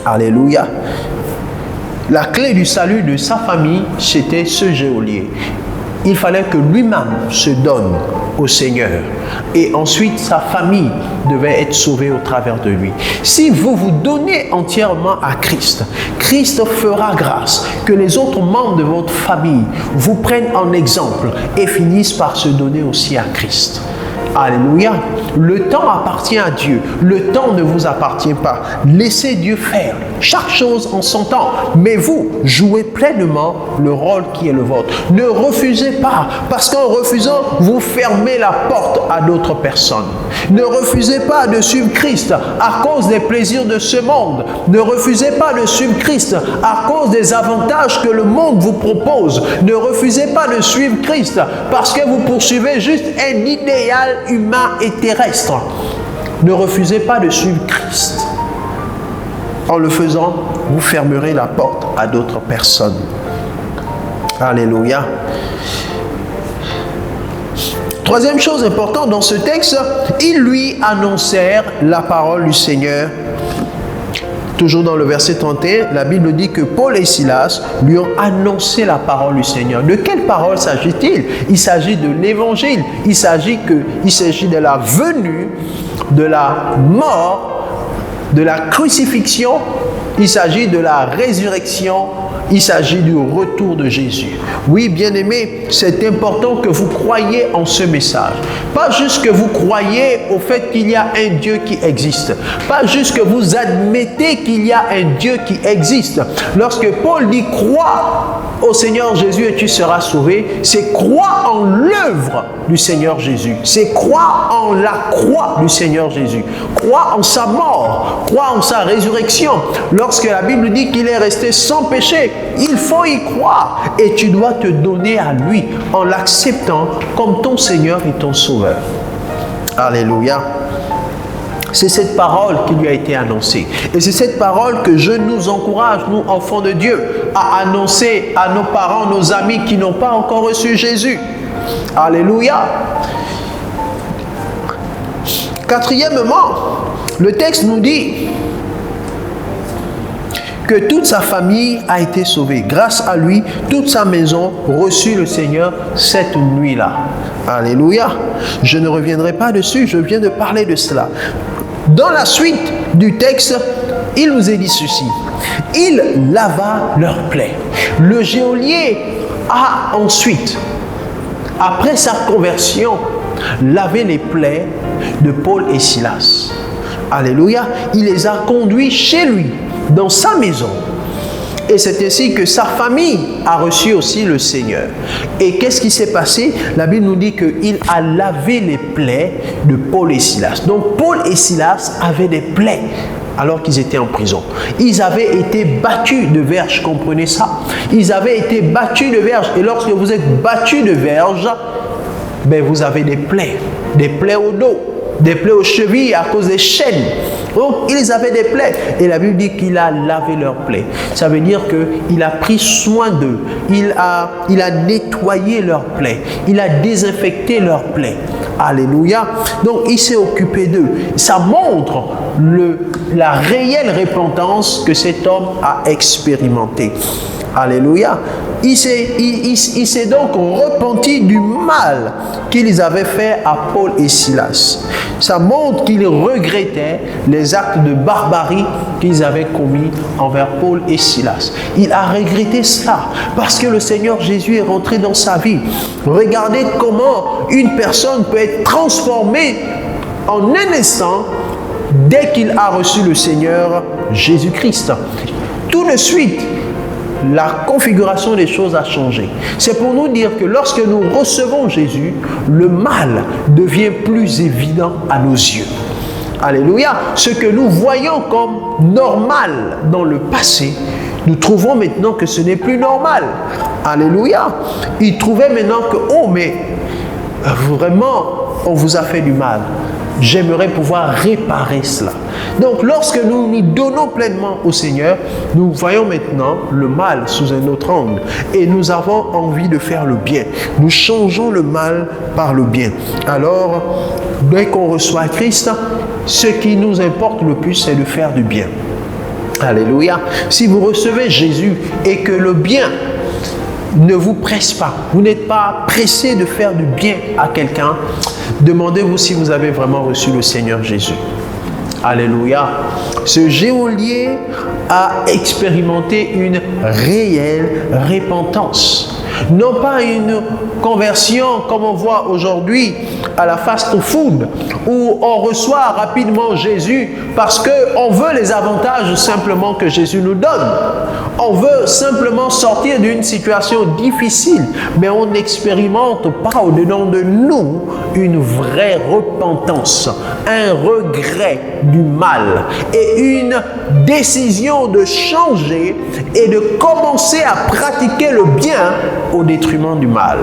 Alléluia. La clé du salut de sa famille, c'était ce geôlier. Il fallait que lui-même se donne au Seigneur. Et ensuite, sa famille devait être sauvée au travers de lui. Si vous vous donnez entièrement à Christ, Christ fera grâce que les autres membres de votre famille vous prennent en exemple et finissent par se donner aussi à Christ. Alléluia. Le temps appartient à Dieu. Le temps ne vous appartient pas. Laissez Dieu faire chaque chose en son temps. Mais vous, jouez pleinement le rôle qui est le vôtre. Ne refusez pas, parce qu'en refusant, vous fermez la porte à d'autres personnes. Ne refusez pas de suivre Christ à cause des plaisirs de ce monde. Ne refusez pas de suivre Christ à cause des avantages que le monde vous propose. Ne refusez pas de suivre Christ parce que vous poursuivez juste un idéal humain et terrestre. Ne refusez pas de suivre Christ. En le faisant, vous fermerez la porte à d'autres personnes. Alléluia. Troisième chose importante dans ce texte, ils lui annoncèrent la parole du Seigneur. Toujours dans le verset 31, la Bible dit que Paul et Silas lui ont annoncé la parole du Seigneur. De quelle parole s'agit-il? Il s'agit de l'évangile. Il s'agit de la venue, de la mort, de la crucifixion. Il s'agit de la résurrection. Il s'agit du retour de Jésus. Oui, bien-aimés, c'est important que vous croyiez en ce message. Pas juste que vous croyez au fait qu'il y a un Dieu qui existe. Pas juste que vous admettez qu'il y a un Dieu qui existe. Lorsque Paul dit « crois », au Seigneur Jésus et tu seras sauvé, c'est croire en l'œuvre du Seigneur Jésus. C'est croire en la croix du Seigneur Jésus. Croire en sa mort, croire en sa résurrection. Lorsque la Bible dit qu'il est resté sans péché, il faut y croire. Et tu dois te donner à lui en l'acceptant comme ton Seigneur et ton Sauveur. Alléluia. C'est cette parole qui lui a été annoncée. Et c'est cette parole que je nous encourage, nous, enfants de Dieu, à annoncer à nos parents, nos amis qui n'ont pas encore reçu Jésus. Alléluia. Quatrièmement, le texte nous dit que toute sa famille a été sauvée. Grâce à lui, toute sa maison reçut le Seigneur cette nuit-là. Alléluia. Je ne reviendrai pas dessus, je viens de parler de cela. Dans la suite du texte, il nous est dit ceci. Il lava leurs plaies. Le geôlier a ensuite, après sa conversion, lavé les plaies de Paul et Silas. Alléluia. Il les a conduits chez lui, dans sa maison. Et c'est ainsi que sa famille a reçu aussi le Seigneur. Et qu'est-ce qui s'est passé? La Bible nous dit qu'il a lavé les plaies de Paul et Silas. Donc Paul et Silas avaient des plaies alors qu'ils étaient en prison. Ils avaient été battus de verges, comprenez ça? Ils avaient été battus de verges. Et lorsque vous êtes battus de verges, ben vous avez des plaies au dos, des plaies aux chevilles à cause des chaînes. Donc, ils avaient des plaies. Et la Bible dit qu'il a lavé leurs plaies. Ça veut dire qu'il a pris soin d'eux. Il a nettoyé leurs plaies. Il a désinfecté leurs plaies. Alléluia. Donc, il s'est occupé d'eux. Ça montre la réelle repentance que cet homme a expérimentée. Alléluia. Il s'est donc repenti du mal qu'ils avaient fait à Paul et Silas. Ça montre qu'ils regrettaient les actes de barbarie qu'ils avaient commis envers Paul et Silas. Il a regretté cela parce que le Seigneur Jésus est rentré dans sa vie. Regardez comment une personne peut être transformée en un instant dès qu'il a reçu le Seigneur Jésus-Christ. Tout de suite, la configuration des choses a changé. C'est pour nous dire que lorsque nous recevons Jésus, le mal devient plus évident à nos yeux. Alléluia. Ce que nous voyons comme normal dans le passé, nous trouvons maintenant que ce n'est plus normal. Alléluia. Ils trouvaient maintenant que, oh mais vraiment, on vous a fait du mal. J'aimerais pouvoir réparer cela. Donc, lorsque nous nous donnons pleinement au Seigneur, nous voyons maintenant le mal sous un autre angle. Et nous avons envie de faire le bien. Nous changeons le mal par le bien. Alors, dès qu'on reçoit Christ, ce qui nous importe le plus, c'est de faire du bien. Alléluia. Si vous recevez Jésus et que le bien ne vous presse pas, vous n'êtes pas pressé de faire du bien à quelqu'un, demandez-vous si vous avez vraiment reçu le Seigneur Jésus. Alléluia. Ce geôlier a expérimenté une réelle repentance. Non pas une conversion comme on voit aujourd'hui à la fast-food où on reçoit rapidement Jésus parce qu'on veut les avantages simplement que Jésus nous donne. On veut simplement sortir d'une situation difficile, mais on n'expérimente pas au-dedans de nous une vraie repentance, un regret du mal et une décision de changer et de commencer à pratiquer le bien au détriment du mal.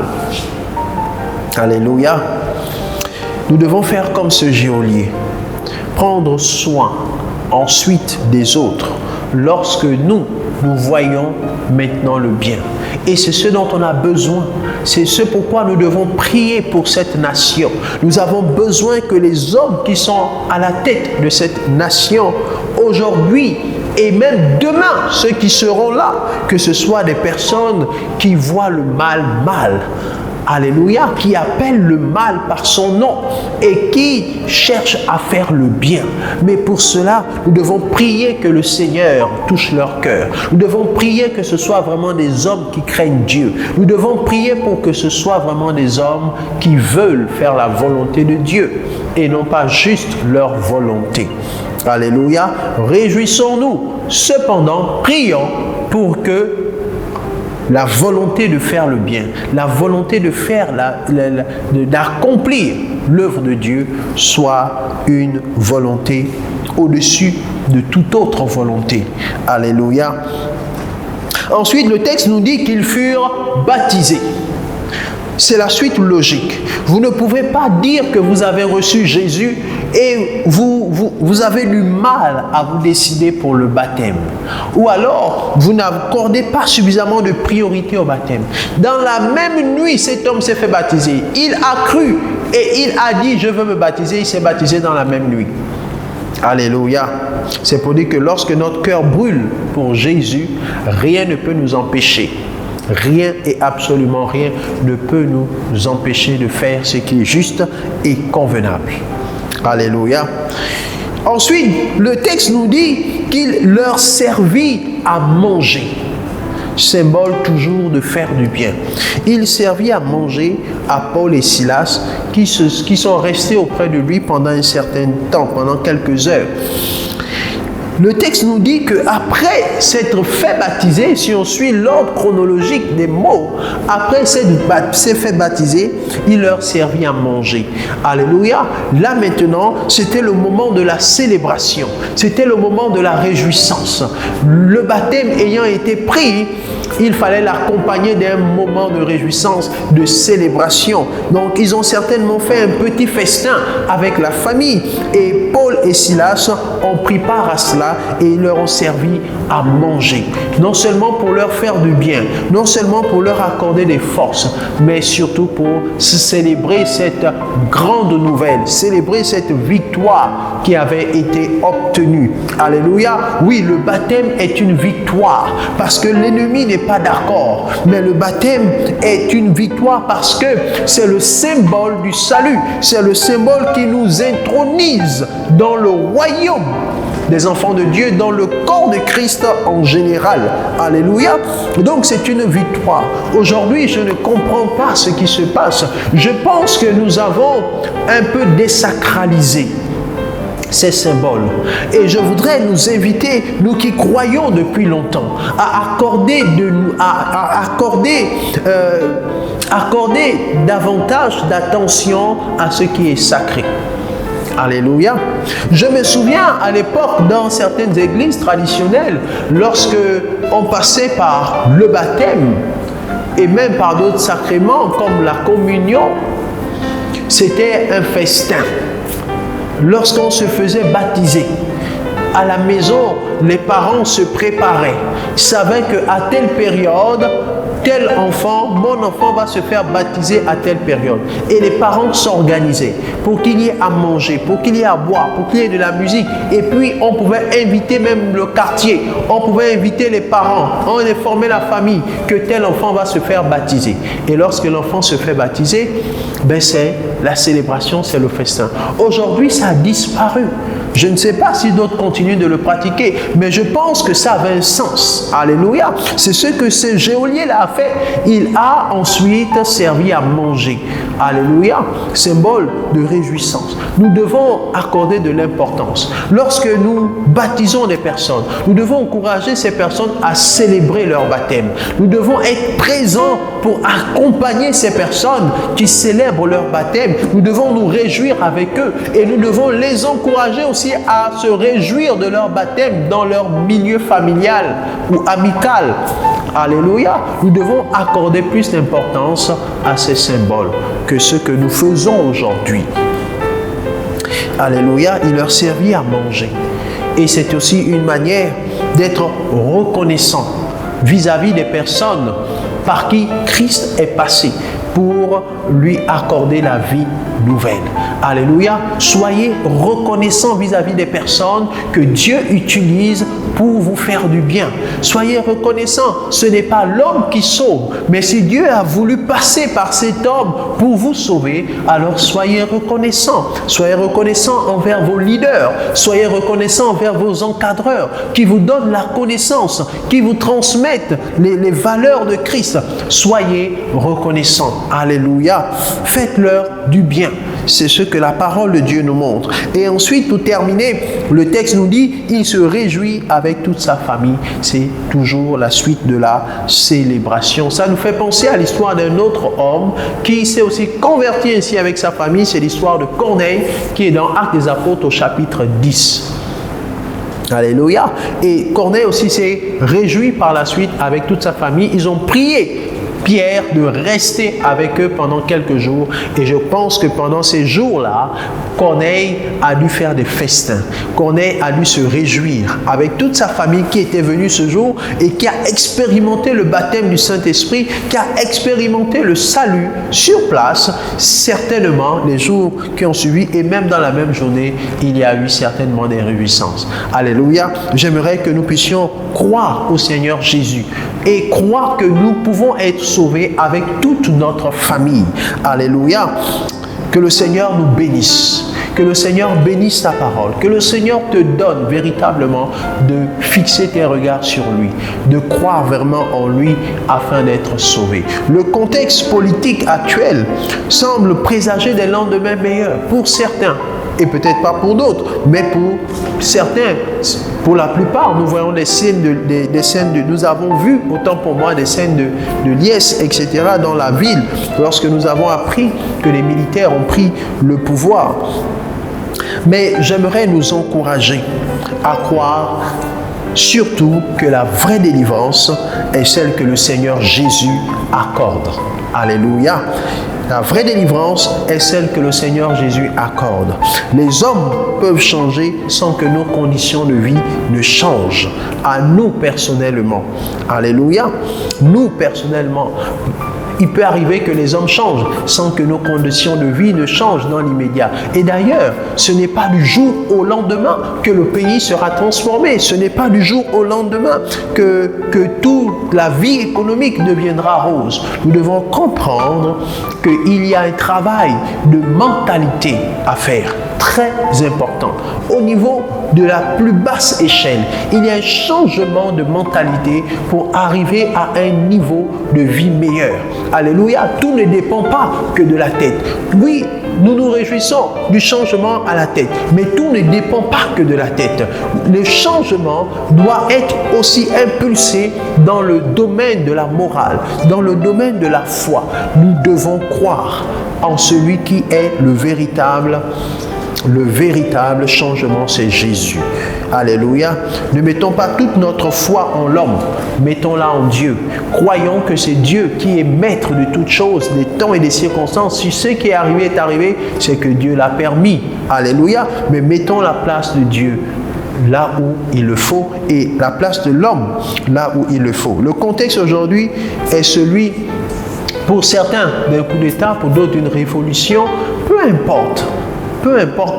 Alléluia. Nous devons faire comme ce geôlier, prendre soin ensuite des autres lorsque nous voyons maintenant le bien. Et c'est ce dont on a besoin. C'est ce pourquoi nous devons prier pour cette nation. Nous avons besoin que les hommes qui sont à la tête de cette nation aujourd'hui et même demain, ceux qui seront là, que ce soit des personnes qui voient le mal mal. Alléluia, qui appelle le mal par son nom et qui cherche à faire le bien. Mais pour cela, nous devons prier que le Seigneur touche leur cœur. Nous devons prier que ce soit vraiment des hommes qui craignent Dieu. Nous devons prier pour que ce soit vraiment des hommes qui veulent faire la volonté de Dieu et non pas juste leur volonté. Alléluia, réjouissons-nous. Cependant, prions pour que la volonté de faire le bien, la volonté de faire d'accomplir l'œuvre de Dieu soit une volonté au-dessus de toute autre volonté. Alléluia. Ensuite, le texte nous dit qu'ils furent baptisés. C'est la suite logique. Vous ne pouvez pas dire que vous avez reçu Jésus et vous avez du mal à vous décider pour le baptême. Ou alors, vous n'accordez pas suffisamment de priorité au baptême. Dans la même nuit, cet homme s'est fait baptiser. Il a cru et il a dit, je veux me baptiser. Il s'est baptisé dans la même nuit. Alléluia. C'est pour dire que lorsque notre cœur brûle pour Jésus, rien ne peut nous empêcher. Rien et absolument rien ne peut nous empêcher de faire ce qui est juste et convenable. Alléluia. Ensuite, le texte nous dit qu'il leur servit à manger. Symbole toujours de faire du bien. Il servit à manger à Paul et Silas qui sont restés auprès de lui pendant un certain temps, pendant quelques heures. Le texte nous dit qu'après s'être fait baptiser, si on suit l'ordre chronologique des mots, après s'être fait baptiser, il leur servit à manger. Alléluia. Là maintenant, c'était le moment de la célébration. C'était le moment de la réjouissance. Le baptême ayant été pris, il fallait l'accompagner d'un moment de réjouissance, de célébration. Donc, ils ont certainement fait un petit festin avec la famille. Et Paul et Silas ont pris part à cela et ils leur ont servi à manger. Non seulement pour leur faire du bien, non seulement pour leur accorder des forces, mais surtout pour célébrer cette grande nouvelle, célébrer cette victoire qui avait été obtenue. Alléluia. Oui, le baptême est une victoire parce que l'ennemi n'est pas d'accord, mais le baptême est une victoire parce que c'est le symbole du salut, c'est le symbole qui nous intronise dans le royaume des enfants de Dieu, dans le corps de Christ en général. Alléluia. Donc c'est une victoire. Aujourd'hui, je ne comprends pas ce qui se passe. Je pense que nous avons un peu désacralisé ces symboles. Et je voudrais nous inviter, nous qui croyons depuis longtemps, à accorder davantage d'attention à ce qui est sacré. Alléluia. Je me souviens à l'époque dans certaines églises traditionnelles, lorsque on passait par le baptême et même par d'autres sacrements comme la communion, c'était un festin. Lorsqu'on se faisait baptiser, à la maison, les parents se préparaient. Ils savaient qu'à telle période, tel enfant, mon enfant va se faire baptiser à telle période. Et les parents s'organisaient pour qu'il y ait à manger, pour qu'il y ait à boire, pour qu'il y ait de la musique. Et puis, on pouvait inviter même le quartier. On pouvait inviter les parents. On informait la famille que tel enfant va se faire baptiser. Et lorsque l'enfant se fait baptiser, c'est la célébration, c'est le festin. Aujourd'hui, ça a disparu. Je ne sais pas si d'autres continuent de le pratiquer, mais je pense que ça avait un sens. Alléluia. C'est ce que ce geôlier-là a fait. Il a ensuite servi à manger. Alléluia. Symbole de réjouissance. Nous devons accorder de l'importance. Lorsque nous baptisons des personnes, nous devons encourager ces personnes à célébrer leur baptême. Nous devons être présents pour accompagner ces personnes qui célèbrent leur baptême. Nous devons nous réjouir avec eux et nous devons les encourager aussi à se réjouir de leur baptême dans leur milieu familial ou amical. Alléluia. Nous devons accorder plus d'importance à ces symboles que ce que nous faisons aujourd'hui. Alléluia. Il leur servit à manger. Et c'est aussi une manière d'être reconnaissant vis-à-vis des personnes par qui Christ est passé pour lui accorder la vie nouvelle. Alléluia. Soyez reconnaissants vis-à-vis des personnes que Dieu utilise pour vous faire du bien. Soyez reconnaissants. Ce n'est pas l'homme qui sauve, mais si Dieu a voulu passer par cet homme pour vous sauver, alors soyez reconnaissants. Soyez reconnaissants envers vos leaders. Soyez reconnaissants envers vos encadreurs qui vous donnent la connaissance, qui vous transmettent les valeurs de Christ. Soyez reconnaissants. Alléluia. Faites-leur du bien. C'est ce que la parole de Dieu nous montre. Et ensuite, pour terminer, le texte nous dit, il se réjouit avec toute sa famille. C'est toujours la suite de la célébration. Ça nous fait penser à l'histoire d'un autre homme qui s'est aussi converti ainsi avec sa famille. C'est l'histoire de Corneille qui est dans Actes des Apôtres au chapitre 10. Alléluia. Et Corneille aussi s'est réjoui par la suite avec toute sa famille. Ils ont prié Pierre de rester avec eux pendant quelques jours. Et je pense que pendant ces jours-là, Corneille a dû faire des festins. Corneille a dû se réjouir avec toute sa famille qui était venue ce jour et qui a expérimenté le baptême du Saint-Esprit, qui a expérimenté le salut sur place, certainement les jours qui ont suivi. Et même dans la même journée, il y a eu certainement des réjouissances. Alléluia. J'aimerais que nous puissions croire au Seigneur Jésus et croire que nous pouvons être sauvés avec toute notre famille. Alléluia. Que le Seigneur nous bénisse. Que le Seigneur bénisse ta parole. Que le Seigneur te donne véritablement de fixer tes regards sur lui, de croire vraiment en lui afin d'être sauvé. Le contexte politique actuel semble présager des lendemains meilleurs pour certains. Et peut-être pas pour d'autres, mais pour certains, pour la plupart, nous voyons des scènes nous avons vu, autant pour moi, des scènes de liesse, etc. dans la ville, lorsque nous avons appris que les militaires ont pris le pouvoir. Mais j'aimerais nous encourager à croire surtout que la vraie délivrance est celle que le Seigneur Jésus accorde. Alléluia. La vraie délivrance est celle que le Seigneur Jésus accorde. Les hommes peuvent changer sans que nos conditions de vie ne changent. À nous personnellement. Alléluia. Nous personnellement. Il peut arriver que les hommes changent sans que nos conditions de vie ne changent dans l'immédiat. Et d'ailleurs, ce n'est pas du jour au lendemain que le pays sera transformé. Ce n'est pas du jour au lendemain que toute la vie économique deviendra rose. Nous devons comprendre qu'il y a un travail de mentalité à faire, très important. Au niveau de la plus basse échelle, il y a un changement de mentalité pour arriver à un niveau de vie meilleur. Alléluia, tout ne dépend pas que de la tête. Oui, nous nous réjouissons du changement à la tête, mais tout ne dépend pas que de la tête. Le changement doit être aussi impulsé dans le domaine de la morale, dans le domaine de la foi. Nous devons croire en celui qui est le véritable changement, c'est Jésus. Alléluia. Ne mettons pas toute notre foi en l'homme, mettons-la en Dieu. Croyons que c'est Dieu qui est maître de toutes choses, des temps et des circonstances. Si ce qui est arrivé, c'est que Dieu l'a permis. Alléluia. Mais mettons la place de Dieu là où il le faut et la place de l'homme là où il le faut. Le contexte aujourd'hui est celui, pour certains, d'un coup d'État, pour d'autres d'une révolution, peu importe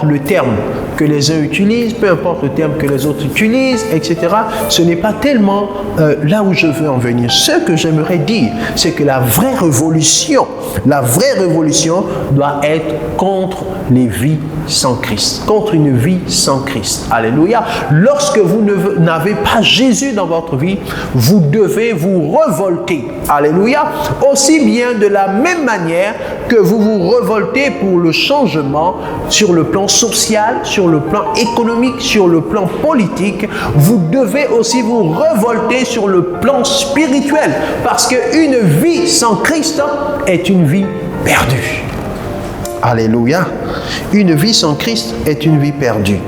le terme que les uns utilisent, peu importe le terme que les autres utilisent, etc. Ce n'est pas tellement là où je veux en venir. Ce que j'aimerais dire, c'est que la vraie révolution doit être contre les vies sans Christ, contre une vie sans Christ. Alléluia. Lorsque vous n'avez pas Jésus dans votre vie, vous devez vous révolter. Alléluia. Aussi bien de la même manière que vous vous révoltez pour le changement sur le plan social, sur le plan économique, sur le plan politique, vous devez aussi vous révolter sur le plan spirituel, parce qu'une vie sans Christ est une vie perdue. Alléluia. Une vie sans Christ est une vie perdue.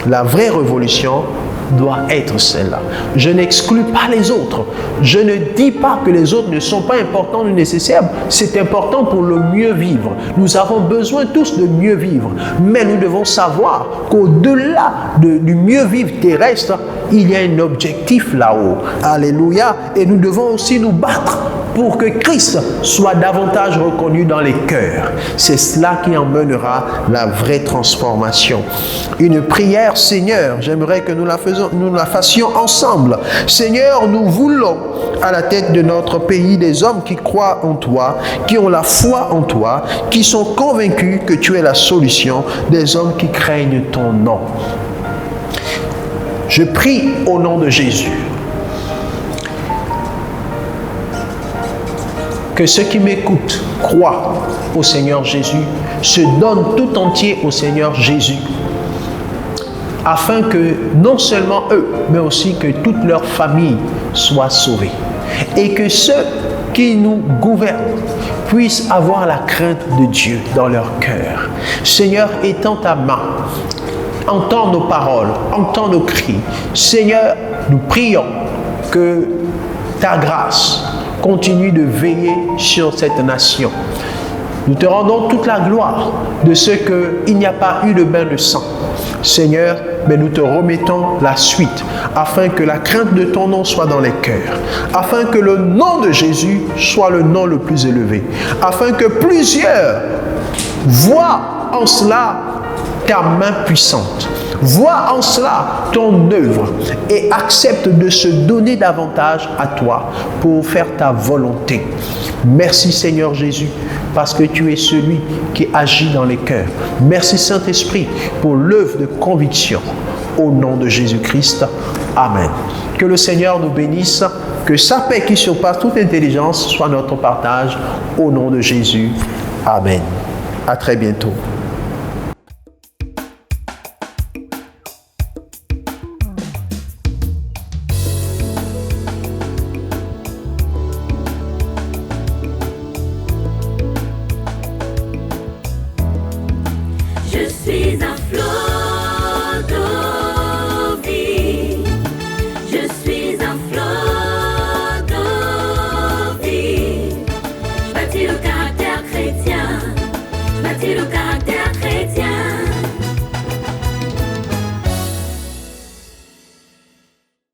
La vraie révolution doit être celle-là. Je n'exclus pas les autres. Je ne dis pas que les autres ne sont pas importants ou nécessaires. C'est important pour le mieux vivre. Nous avons besoin tous de mieux vivre. Mais nous devons savoir qu'au-delà du mieux vivre terrestre, il y a un objectif là-haut. Alléluia. Et nous devons aussi nous battre pour que Christ soit davantage reconnu dans les cœurs. C'est cela qui emmènera la vraie transformation. Une prière, Seigneur, j'aimerais que nous la fassions ensemble. Seigneur, nous voulons à la tête de notre pays des hommes qui croient en toi, qui ont la foi en toi, qui sont convaincus que tu es la solution, des hommes qui craignent ton nom. Je prie au nom de Jésus que ceux qui m'écoutent croient au Seigneur Jésus se donnent tout entier au Seigneur Jésus, afin que non seulement eux, mais aussi que toute leur famille soit sauvée. Et que ceux qui nous gouvernent puissent avoir la crainte de Dieu dans leur cœur. Seigneur, étends ta main, entends nos paroles, entends nos cris. Seigneur, nous prions que ta grâce continue de veiller sur cette nation. Nous te rendons toute la gloire de ce qu'il n'y a pas eu de bain de sang. Seigneur, mais nous te remettons la suite, afin que la crainte de ton nom soit dans les cœurs, afin que le nom de Jésus soit le nom le plus élevé, afin que plusieurs voient en cela ta main puissante, voient en cela ton œuvre et acceptent de se donner davantage à toi pour faire ta volonté. Merci Seigneur Jésus, parce que tu es celui qui agit dans les cœurs. Merci Saint-Esprit pour l'œuvre de conviction. Au nom de Jésus-Christ. Amen. Que le Seigneur nous bénisse, que sa paix qui surpasse toute intelligence soit notre partage. Au nom de Jésus. Amen. À très bientôt. Je suis un flot.